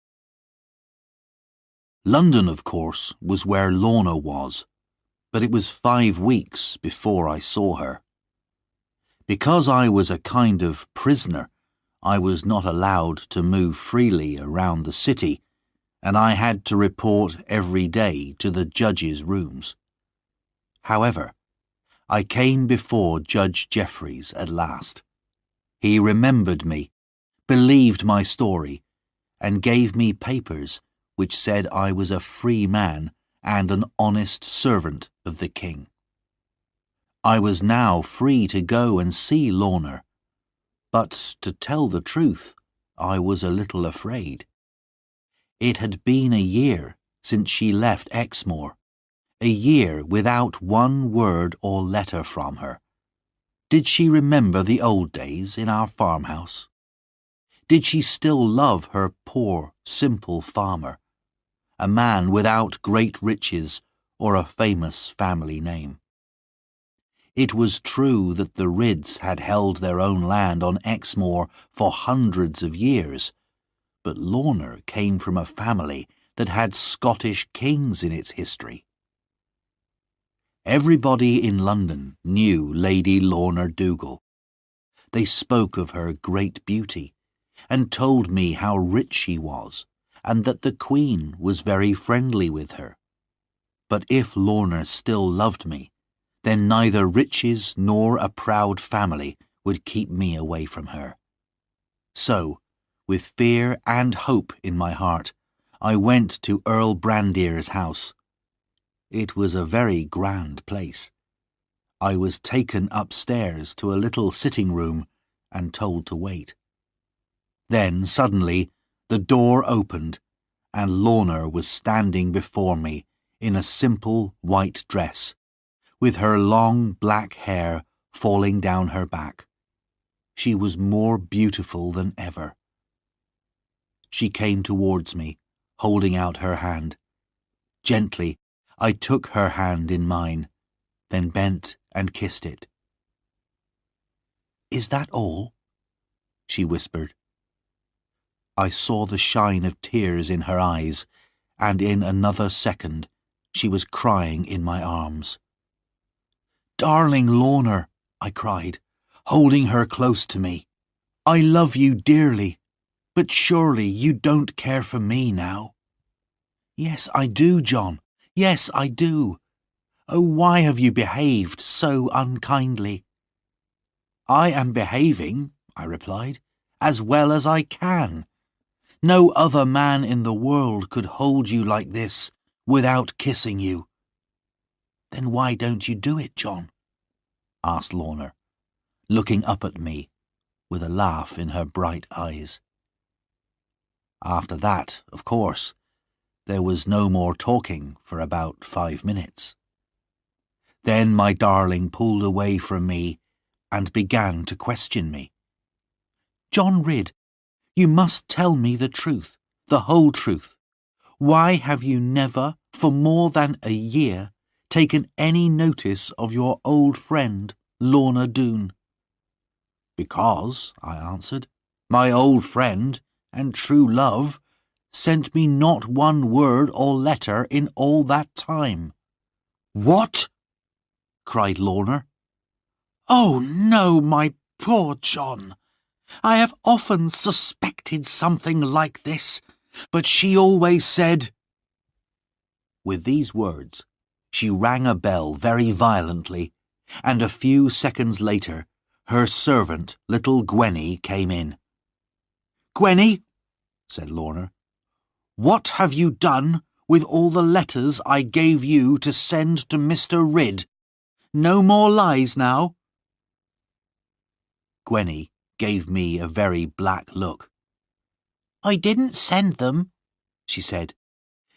London, of course, was where Lorna was, but it was 5 weeks before I saw her. Because I was a kind of prisoner, I was not allowed to move freely around the city, and I had to report every day to the judge's rooms. However, I came before Judge Jeffreys at last. He remembered me, believed my story, and gave me papers which said I was a free man and an honest servant of the king. I was now free to go and see Lorna, but to tell the truth, I was a little afraid. It had been a year since she left Exmoor, a year without one word or letter from her. Did she remember the old days in our farmhouse? Did she still love her poor, simple farmer, a man without great riches or a famous family name? It was true that the Ridds had held their own land on Exmoor for hundreds of years, but Lorna came from a family that had Scottish kings in its history. Everybody in London knew Lady Lorna Dougal. They spoke of her great beauty, and told me how rich she was, and that the Queen was very friendly with her. But if Lorna still loved me, then neither riches nor a proud family would keep me away from her. So, with fear and hope in my heart, I went to Earl Brandir's house. It was a very grand place. I was taken upstairs to a little sitting room and told to wait. Then, suddenly, the door opened, and Lorna was standing before me in a simple white dress, with her long black hair falling down her back. She was more beautiful than ever. She came towards me, holding out her hand. Gently, I took her hand in mine, then bent and kissed it. "Is that all?" she whispered. I saw the shine of tears in her eyes, and in another second she was crying in my arms. "Darling Lorna," I cried, holding her close to me, "I love you dearly, but surely you don't care for me now." "Yes, I do, John. Yes, I do. Oh, why have you behaved so unkindly?" "I am behaving," I replied, "as well as I can. No other man in the world could hold you like this without kissing you." "Then why don't you do it, John?" asked Lorna, looking up at me with a laugh in her bright eyes. After that, of course, there was no more talking for about 5 minutes. Then my darling pulled away from me and began to question me. "John Ridd, you must tell me the truth, the whole truth. Why have you never, for more than a year, taken any notice of your old friend, Lorna Doone?" "Because," I answered, "my old friend and true love sent me not one word or letter in all that time." "What?" cried Lorna. "Oh, no, my poor John. I have often suspected something like this, but she always said—" With these words, she rang a bell very violently, and a few seconds later, her servant, little Gwenny, came in. "Gwenny," said Lorna, "what have you done with all the letters I gave you to send to Mr. Ridd? No more lies now." Gwenny gave me a very black look. "I didn't send them," she said.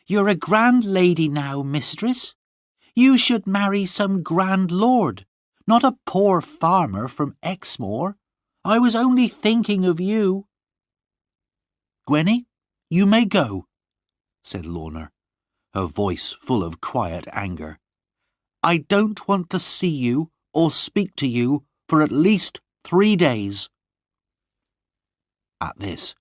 "You're a grand lady now, mistress. You should marry some grand lord, not a poor farmer from Exmoor. I was only thinking of you." "Gwenny, you may go," said Lorna, her voice full of quiet anger. "I don't want to see you or speak to you for at least 3 days. At this,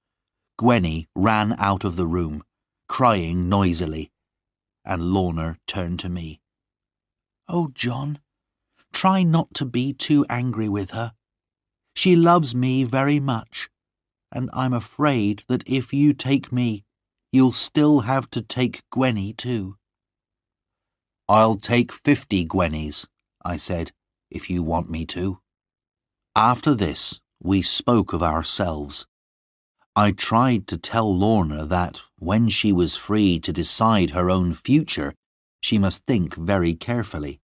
Gwenny ran out of the room, crying noisily, and Lorna turned to me. "Oh, John, try not to be too angry with her. She loves me very much, and I'm afraid that if you take me, you'll still have to take Gwenny too." "I'll take 50 Gwennies," I said, "if you want me to." After this, we spoke of ourselves. I tried to tell Lorna that, when she was free to decide her own future, she must think very carefully.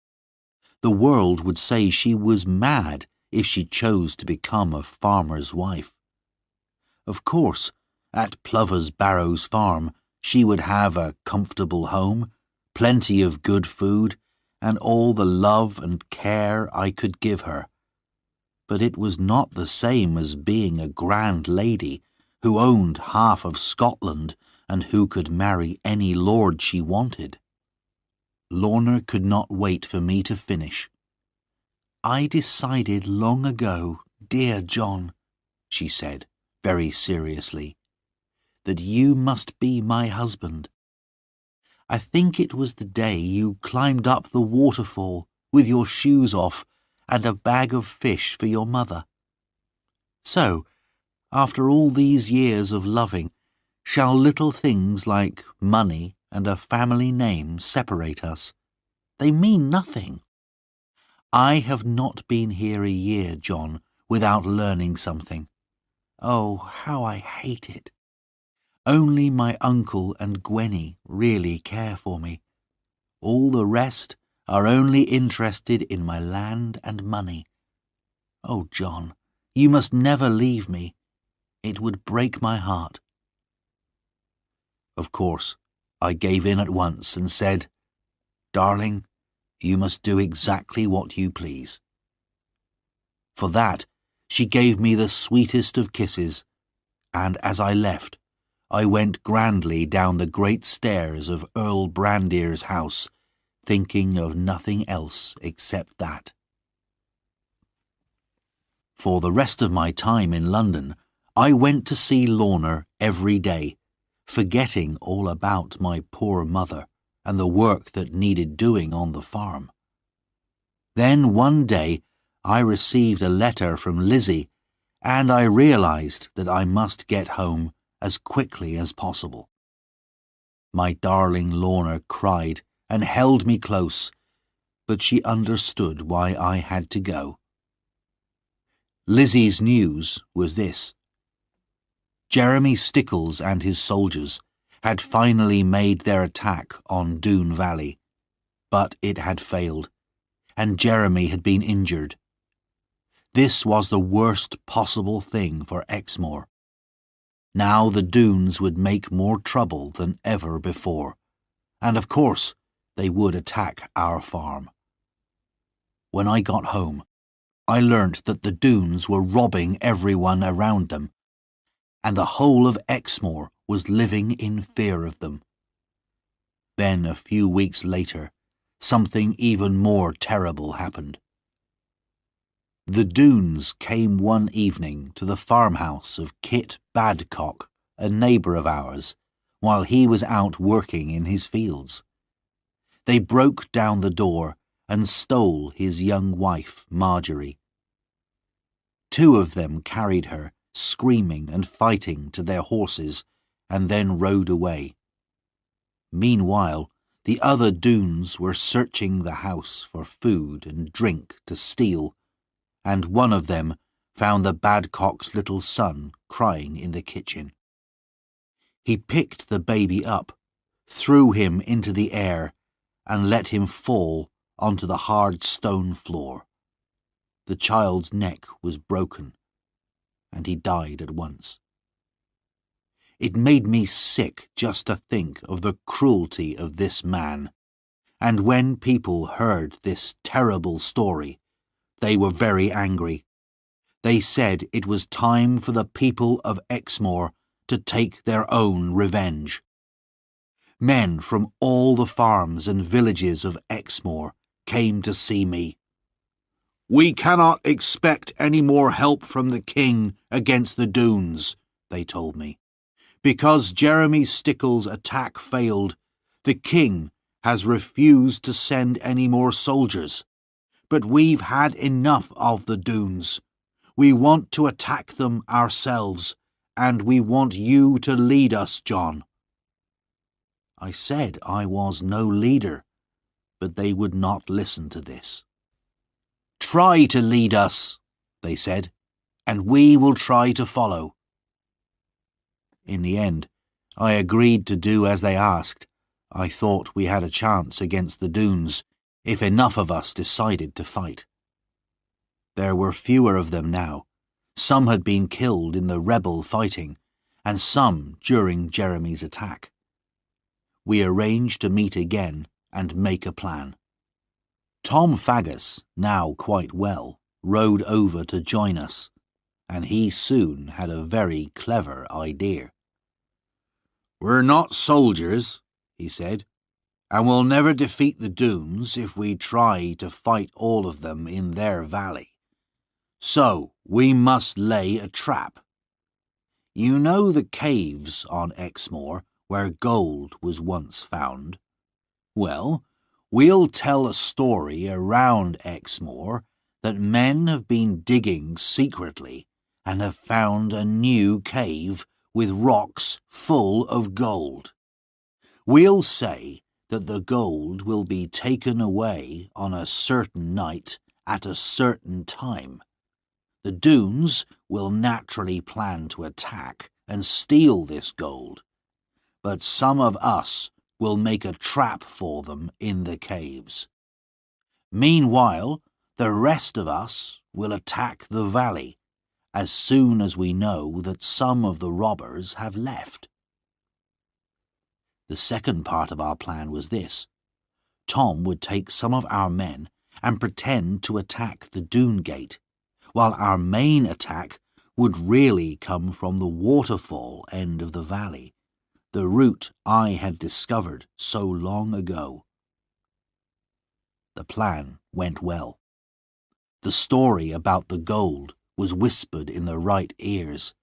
The world would say she was mad if she chose to become a farmer's wife. Of course, at Plover's Barrows Farm, she would have a comfortable home, plenty of good food, and all the love and care I could give her. But it was not the same as being a grand lady who owned half of Scotland and who could marry any lord she wanted. Lorna could not wait for me to finish. "I decided long ago, dear John," she said, very seriously, "that you must be my husband. I think it was the day you climbed up the waterfall with your shoes off and a bag of fish for your mother. So, after all these years of loving, shall little things like money and a family name separate us? They mean nothing. I have not been here a year, John, without learning something. Oh, how I hate it. Only my uncle and Gwenny really care for me. All the rest are only interested in my land and money. Oh, John, you must never leave me. It would break my heart." Of course, I gave in at once and said, "Darling, you must do exactly what you please." For that, she gave me the sweetest of kisses, and as I left, I went grandly down the great stairs of Earl Brandir's house, thinking of nothing else except that. For the rest of my time in London, I went to see Lorna every day, forgetting all about my poor mother and the work that needed doing on the farm. Then one day I received a letter from Lizzie, and I realized that I must get home as quickly as possible. My darling Lorna cried and held me close, but she understood why I had to go. Lizzie's news was this. Jeremy Stickles and his soldiers had finally made their attack on Doone Valley, but it had failed, and Jeremy had been injured This was the worst possible thing for Exmoor. Now the Doones would make more trouble than ever before, and of course they would attack our farm. When I got home, I learnt that the Doones were robbing everyone around them, and the whole of Exmoor was living in fear of them. Then, a few weeks later, something even more terrible happened. The Doones came one evening to the farmhouse of Kit Badcock, a neighbour of ours, while he was out working in his fields. They broke down the door and stole his young wife, Marjorie. 2 of them carried her, screaming and fighting, to their horses, and then rode away. Meanwhile, the other Doones were searching the house for food and drink to steal, and one of them found the Badcock's little son crying in the kitchen. He picked the baby up, threw him into the air, and let him fall onto the hard stone floor. The child's neck was broken, and he died at once. It made me sick just to think of the cruelty of this man, and when people heard this terrible story, they were very angry. They said it was time for the people of Exmoor to take their own revenge. Men from all the farms and villages of Exmoor came to see me. "We cannot expect any more help from the king against the Doones," they told me. "Because Jeremy Stickle's attack failed, the king has refused to send any more soldiers. But we've had enough of the Doones. We want to attack them ourselves, and we want you to lead us, John." I said I was no leader, but they would not listen to this. "Try to lead us," they said, "and we will try to follow." In the end, I agreed to do as they asked. I thought we had a chance against the Doones, if enough of us decided to fight. There were fewer of them now. Some had been killed in the rebel fighting, and some during Jeremy's attack. We arranged to meet again and make a plan. Tom Faggus, now quite well, rode over to join us, and he soon had a very clever idea. "We're not soldiers," he said, "and we'll never defeat the Doones if we try to fight all of them in their valley. So we must lay a trap. You know the caves on Exmoor where gold was once found? Well, we'll tell a story around Exmoor that men have been digging secretly and have found a new cave with rocks full of gold. We'll say that the gold will be taken away on a certain night at a certain time. The Doones will naturally plan to attack and steal this gold, but some of us will make a trap for them in the caves. Meanwhile, the rest of us will attack the valley as soon as we know that some of the robbers have left." The second part of our plan was this. Tom would take some of our men and pretend to attack the Doone gate, while our main attack would really come from the waterfall end of the valley, the route I had discovered so long ago. The plan went well. The story about the gold was whispered in the right ears,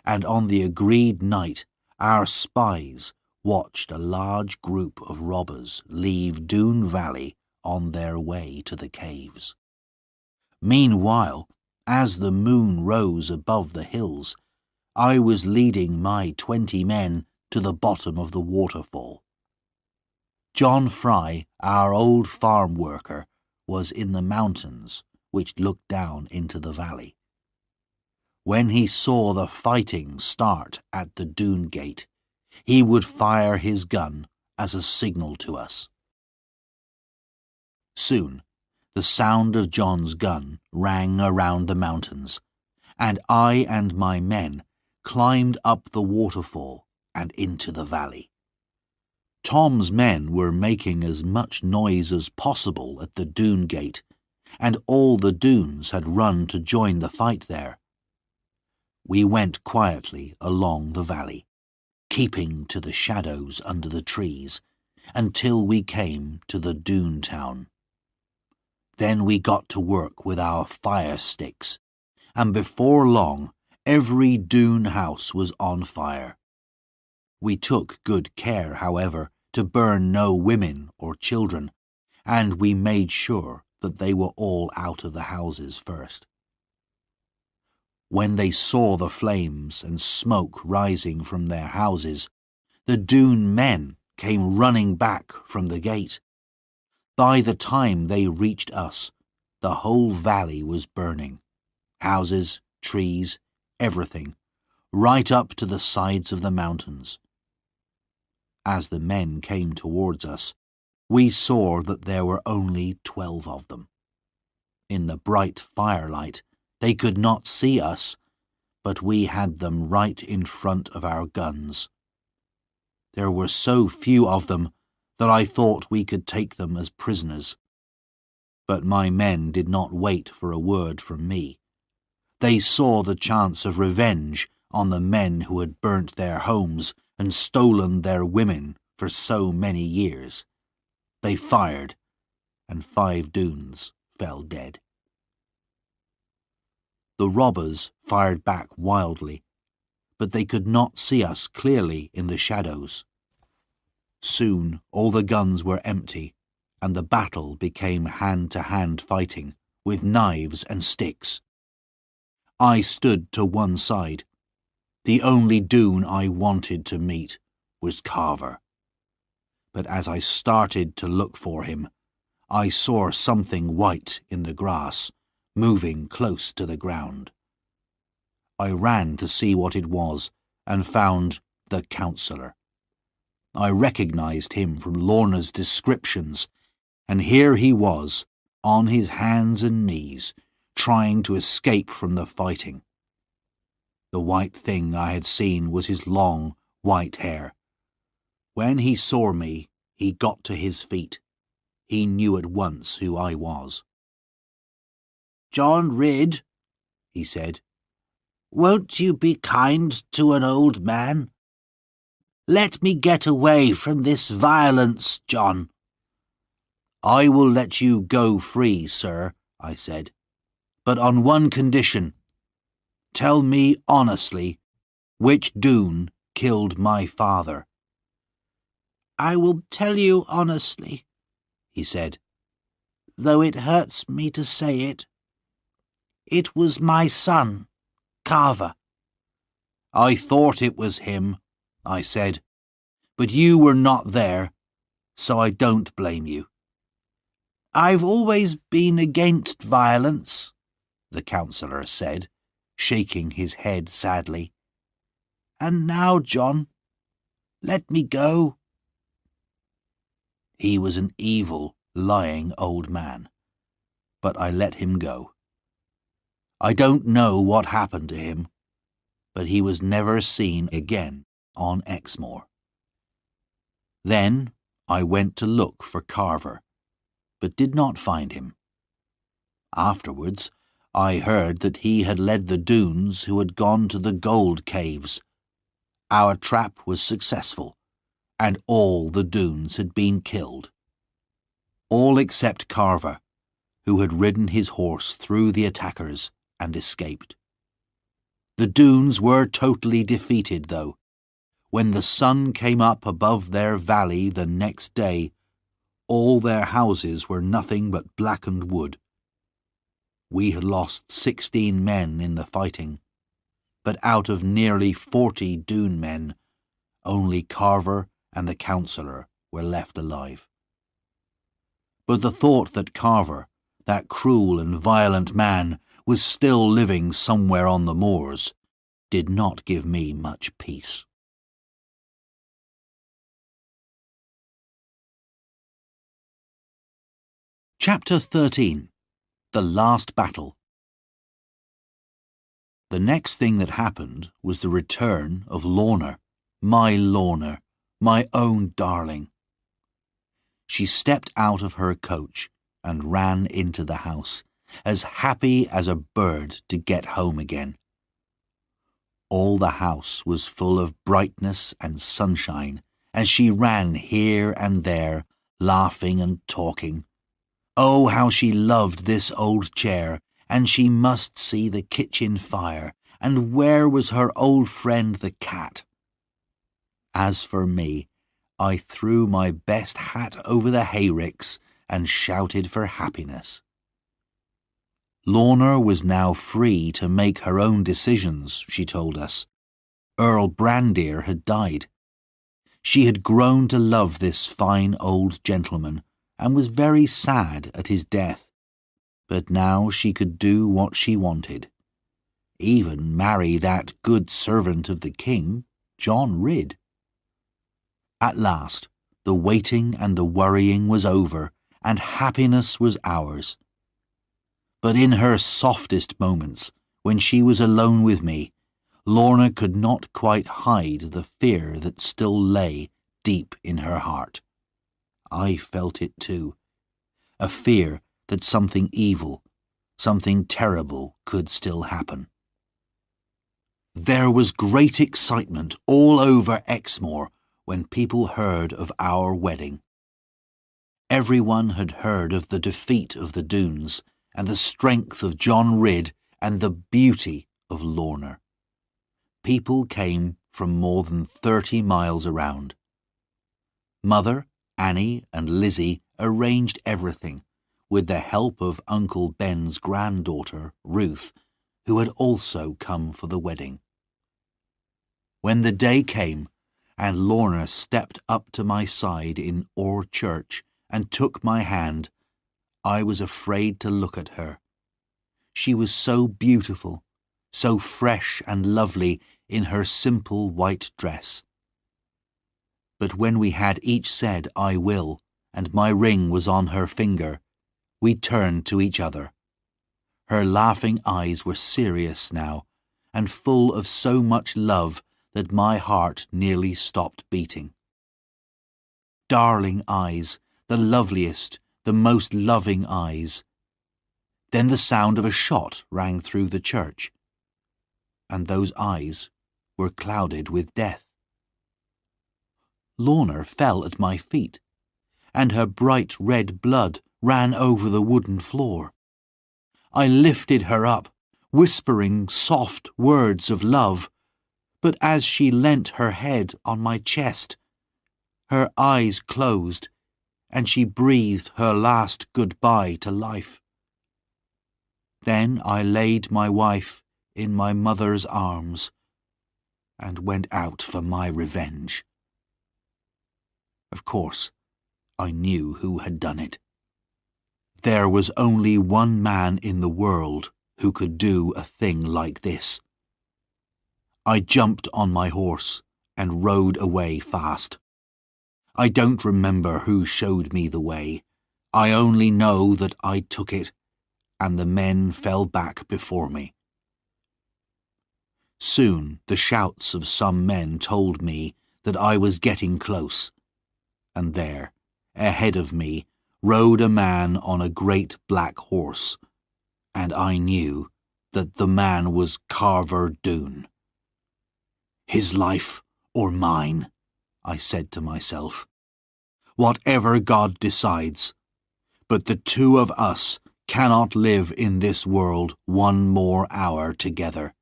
and on the agreed night our spies watched a large group of robbers leave Doone Valley on their way to the caves. Meanwhile, as the moon rose above the hills, I was leading my 20 men to the bottom of the waterfall. John Fry, our old farm worker, was in the mountains which looked down into the valley. When he saw the fighting start at the Doone gate, he would fire his gun as a signal to us. Soon, The sound of John's gun rang around the mountains, and I and my men climbed up the waterfall and into the valley. Tom's men were making as much noise as possible at the Doone gate, and all the Doones had run to join the fight there. We went quietly along the valley, keeping to the shadows under the trees, until we came to the Doone town. Then we got to work with our fire sticks, and before long every Doone house was on fire. We took good care, however, to burn no women or children, and we made sure that they were all out of the houses first. When they saw the flames and smoke rising from their houses, the Doone men came running back from the gate. By the time they reached us, the whole valley was burning. Houses, trees, everything, right up to the sides of the mountains. As the men came towards us, we saw that there were only 12 of them. In the bright firelight, they could not see us, but we had them right in front of our guns. There were so few of them that I thought we could take them as prisoners. But my men did not wait for a word from me. They saw the chance of revenge on the men who had burnt their homes and stolen their women for so many years. They fired, and 5 Doones fell dead. The robbers fired back wildly, but they could not see us clearly in the shadows. Soon all the guns were empty, and the battle became hand-to-hand fighting, with knives and sticks. I stood to one side. The only Doone I wanted to meet was Carver. But as I started to look for him, I saw something white in the grass, moving close to the ground. I ran to see what it was, and found the counsellor. I recognized him from Lorna's descriptions, and here he was, on his hands and knees, trying to escape from the fighting. The white thing I had seen was his long, white hair. When he saw me, he got to his feet. He knew at once who I was. "John Ridd," he said, "won't you be kind to an old man? Let me get away from this violence, John." "I will let you go free, sir," I said, "but on one condition. Tell me honestly which Doone killed my father." "I will tell you honestly," he said, "though it hurts me to say it. It was my son, Carver." "I thought it was him," I said, "but you were not there, so I don't blame you." "I've always been against violence," the counsellor said, shaking his head sadly. "And now, John, let me go." He was an evil, lying old man, but I let him go. I don't know what happened to him, but he was never seen again on Exmoor. Then I went to look for Carver, but did not find him. Afterwards, I heard that he had led the Doones who had gone to the gold caves. Our trap was successful, and all the Doones had been killed. All except Carver, who had ridden his horse through the attackers and escaped. The Doones were totally defeated, though. When the sun came up above their valley the next day, all their houses were nothing but blackened wood. We had lost 16 men in the fighting, but out of nearly 40 Doone men, only Carver and the counsellor were left alive. But the thought that Carver, that cruel and violent man, was still living somewhere on the moors, did not give me much peace. Chapter 13. The Last Battle. The next thing that happened was the return of Lorna, my own darling. She stepped out of her coach and ran into the house, as happy as a bird to get home again. All the house was full of brightness and sunshine as she ran here and there, laughing and talking. Oh, how she loved this old chair, and she must see the kitchen fire, and where was her old friend the cat? As for me, I threw my best hat over the hayricks and shouted for happiness. Lorna was now free to make her own decisions, she told us. Earl Brandir had died. She had grown to love this fine old gentleman, and was very sad at his death. But now she could do what she wanted. Even marry that good servant of the king, John Ridd. At last, the waiting and the worrying was over, and happiness was ours. But in her softest moments, when she was alone with me, Lorna could not quite hide the fear that still lay deep in her heart. I felt it too, a fear that something evil, something terrible could still happen. There was great excitement all over Exmoor when people heard of our wedding. Everyone had heard of the defeat of the Doones, and the strength of John Ridd, and the beauty of Lorna. People came from more than 30 miles around. Mother, Annie, and Lizzie arranged everything, with the help of Uncle Ben's granddaughter, Ruth, who had also come for the wedding. When the day came, and Lorna stepped up to my side in Oare Church and took my hand, I was afraid to look at her. She was so beautiful, so fresh and lovely in her simple white dress. But when we had each said, "I will," and my ring was on her finger, we turned to each other. Her laughing eyes were serious now, and full of so much love that my heart nearly stopped beating. Darling eyes, the loveliest, the most loving eyes. Then the sound of a shot rang through the church, and those eyes were clouded with death. Lorna fell at my feet, and her bright red blood ran over the wooden floor. I lifted her up, whispering soft words of love, but as she leant her head on my chest, her eyes closed, and she breathed her last goodbye to life. Then I laid my wife in my mother's arms and went out for my revenge. Of course, I knew who had done it. There was only one man in the world who could do a thing like this. I jumped on my horse and rode away fast. I don't remember who showed me the way. I only know that I took it, and the men fell back before me. Soon the shouts of some men told me that I was getting close, and there, ahead of me, rode a man on a great black horse, and I knew that the man was Carver Doone. His life or mine, I said to myself. Whatever God decides, but the two of us cannot live in this world one more hour together.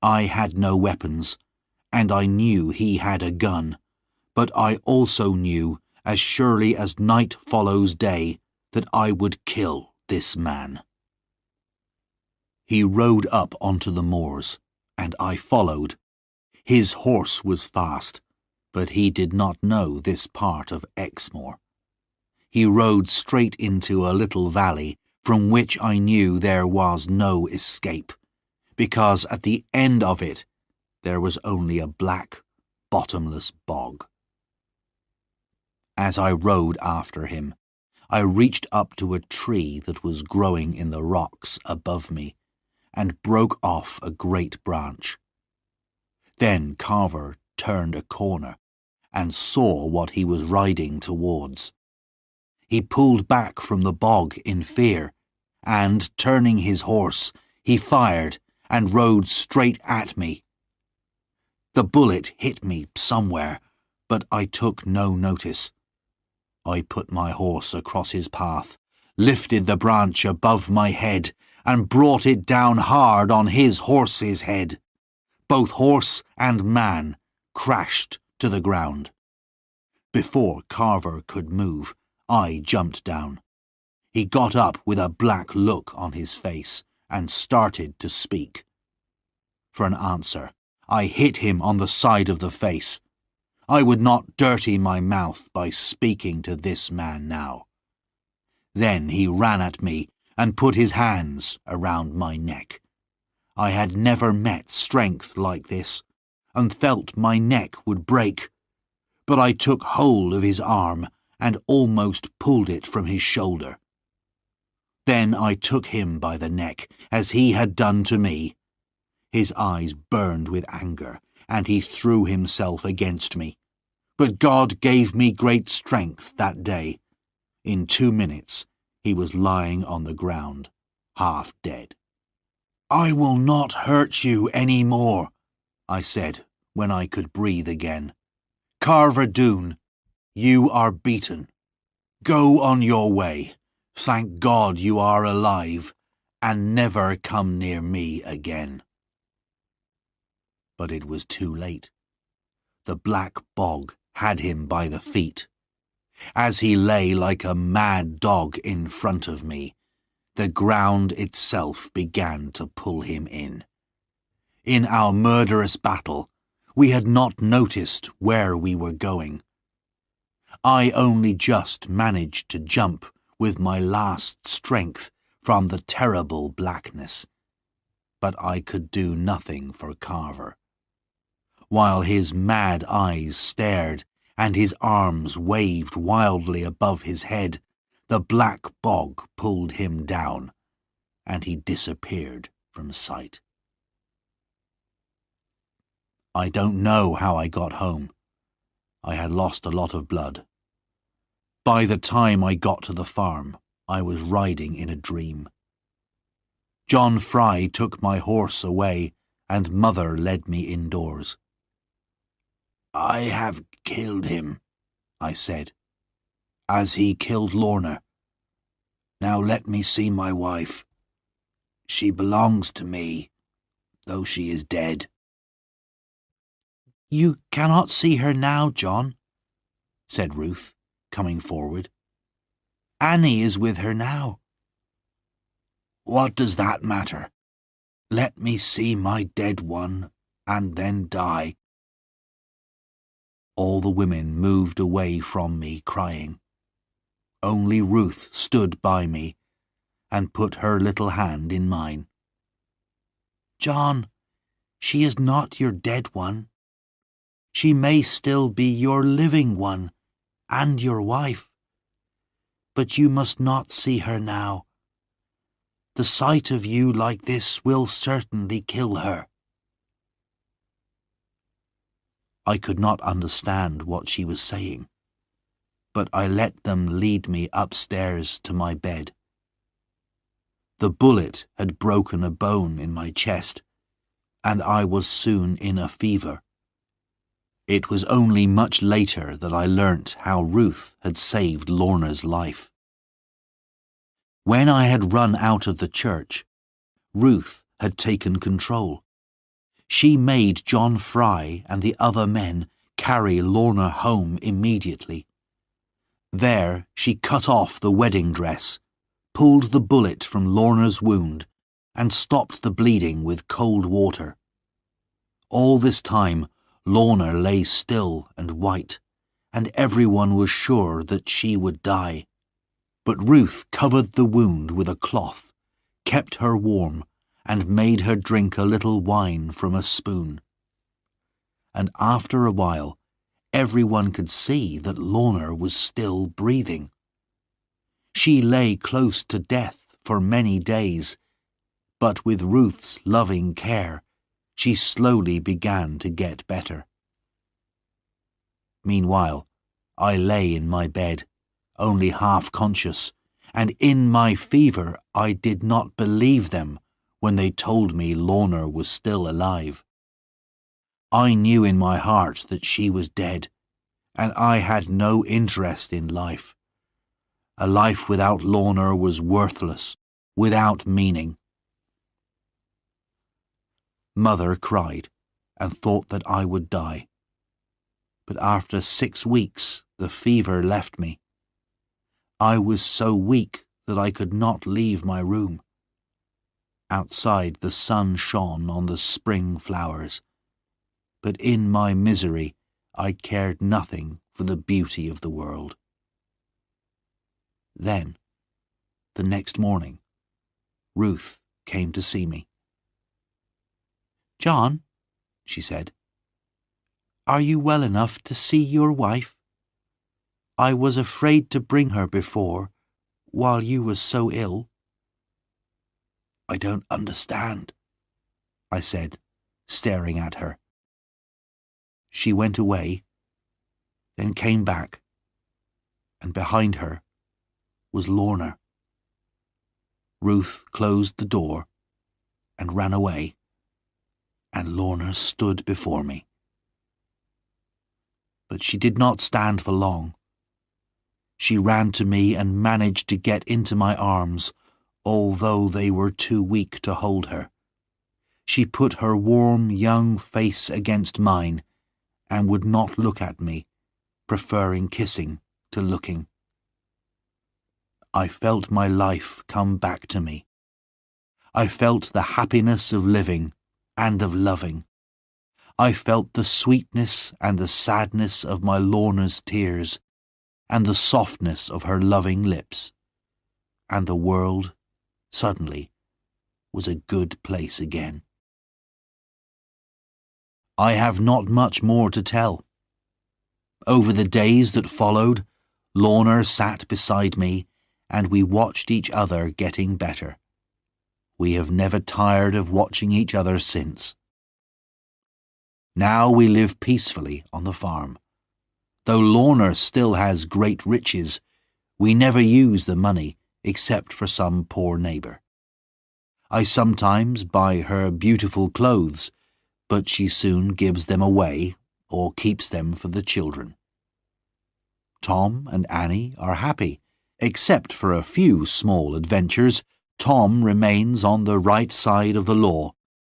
I had no weapons, and I knew he had a gun, but I also knew, as surely as night follows day, that I would kill this man. He rode up onto the moors, and I followed. His horse was fast, but he did not know this part of Exmoor. He rode straight into a little valley from which I knew there was no escape, because at the end of it there was only a black, bottomless bog. As I rode after him, I reached up to a tree that was growing in the rocks above me and broke off a great branch. Then Carver turned a corner and saw what he was riding towards. He pulled back from the bog in fear, and, turning his horse, he fired and rode straight at me. The bullet hit me somewhere, but I took no notice. I put my horse across his path, lifted the branch above my head, and brought it down hard on his horse's head. Both horse and man crashed to the ground. Before Carver could move, I jumped down. He got up with a black look on his face and started to speak. For an answer, I hit him on the side of the face. I would not dirty my mouth by speaking to this man now. Then he ran at me and put his hands around my neck. I had never met strength like this, and felt my neck would break. But I took hold of his arm and almost pulled it from his shoulder. Then I took him by the neck, as he had done to me. His eyes burned with anger, and he threw himself against me. But God gave me great strength that day. In 2 minutes, he was lying on the ground, half dead. "I will not hurt you any more," I said, when I could breathe again. "Carver Doone, you are beaten. Go on your way. Thank God you are alive, and never come near me again." But it was too late. The black bog had him by the feet. As he lay like a mad dog in front of me, the ground itself began to pull him in. In our murderous battle, we had not noticed where we were going. I only just managed to jump with my last strength from the terrible blackness, but I could do nothing for Carver. While his mad eyes stared and his arms waved wildly above his head, the black bog pulled him down, and he disappeared from sight. I don't know how I got home. I had lost a lot of blood. By the time I got to the farm, I was riding in a dream. John Fry took my horse away, and Mother led me indoors. "I have killed him," I said, "as he killed Lorna. Now let me see my wife. She belongs to me, though she is dead." "You cannot see her now, John," said Ruth, coming forward. "Annie is with her now." "What does that matter? Let me see my dead one, and then die." All the women moved away from me, crying. Only Ruth stood by me and put her little hand in mine. "John, she is not your dead one. She may still be your living one and your wife. But you must not see her now. The sight of you like this will certainly kill her." I could not understand what she was saying, but I let them lead me upstairs to my bed. The bullet had broken a bone in my chest, and I was soon in a fever. It was only much later that I learnt how Ruth had saved Lorna's life. When I had run out of the church, Ruth had taken control. She made John Fry and the other men carry Lorna home immediately. There she cut off the wedding dress, pulled the bullet from Lorna's wound, and stopped the bleeding with cold water. All this time, Lorna lay still and white, and everyone was sure that she would die. But Ruth covered the wound with a cloth, kept her warm, and made her drink a little wine from a spoon. And after a while, everyone could see that Lorna was still breathing. She lay close to death for many days, but with Ruth's loving care, she slowly began to get better. Meanwhile, I lay in my bed, only half conscious, and in my fever I did not believe them when they told me Lorna was still alive. I knew in my heart that she was dead, and I had no interest in life. A life without Lorna was worthless, without meaning. Mother cried and thought that I would die. But after 6 weeks, the fever left me. I was so weak that I could not leave my room. Outside the sun shone on the spring flowers, but in my misery I cared nothing for the beauty of the world. Then, the next morning, Ruth came to see me. "John," she said, "are you well enough to see your wife? I was afraid to bring her before, while you were so ill." "I don't understand," I said, staring at her. She went away, then came back, and behind her was Lorna. Ruth closed the door and ran away, and Lorna stood before me. But she did not stand for long. She ran to me and managed to get into my arms, although they were too weak to hold her. She put her warm young face against mine and would not look at me, preferring kissing to looking. I felt my life come back to me. I felt the happiness of living and of loving. I felt the sweetness and the sadness of my Lorna's tears, and the softness of her loving lips. And the world, suddenly, was a good place again. I have not much more to tell. Over the days that followed, Lorna sat beside me, and we watched each other getting better. We have never tired of watching each other since. Now we live peacefully on the farm. Though Lorna still has great riches, we never use the money except for some poor neighbour. I sometimes buy her beautiful clothes, but she soon gives them away or keeps them for the children. Tom and Annie are happy. Except for a few small adventures, Tom remains on the right side of the law,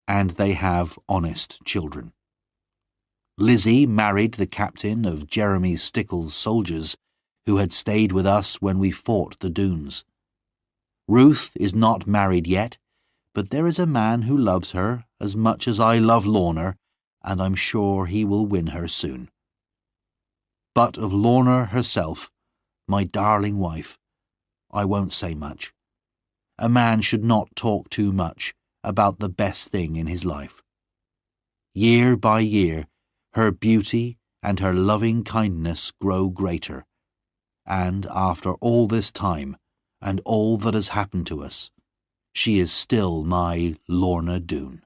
and they have honest children. Lizzie married the captain of Jeremy Stickle's soldiers, who had stayed with us when we fought the Doones. Ruth is not married yet, but there is a man who loves her as much as I love Lorna, and I'm sure he will win her soon. But of Lorna herself, my darling wife, I won't say much. A man should not talk too much about the best thing in his life. Year by year, her beauty and her loving kindness grow greater, and after all this time, and all that has happened to us, she is still my Lorna Doone.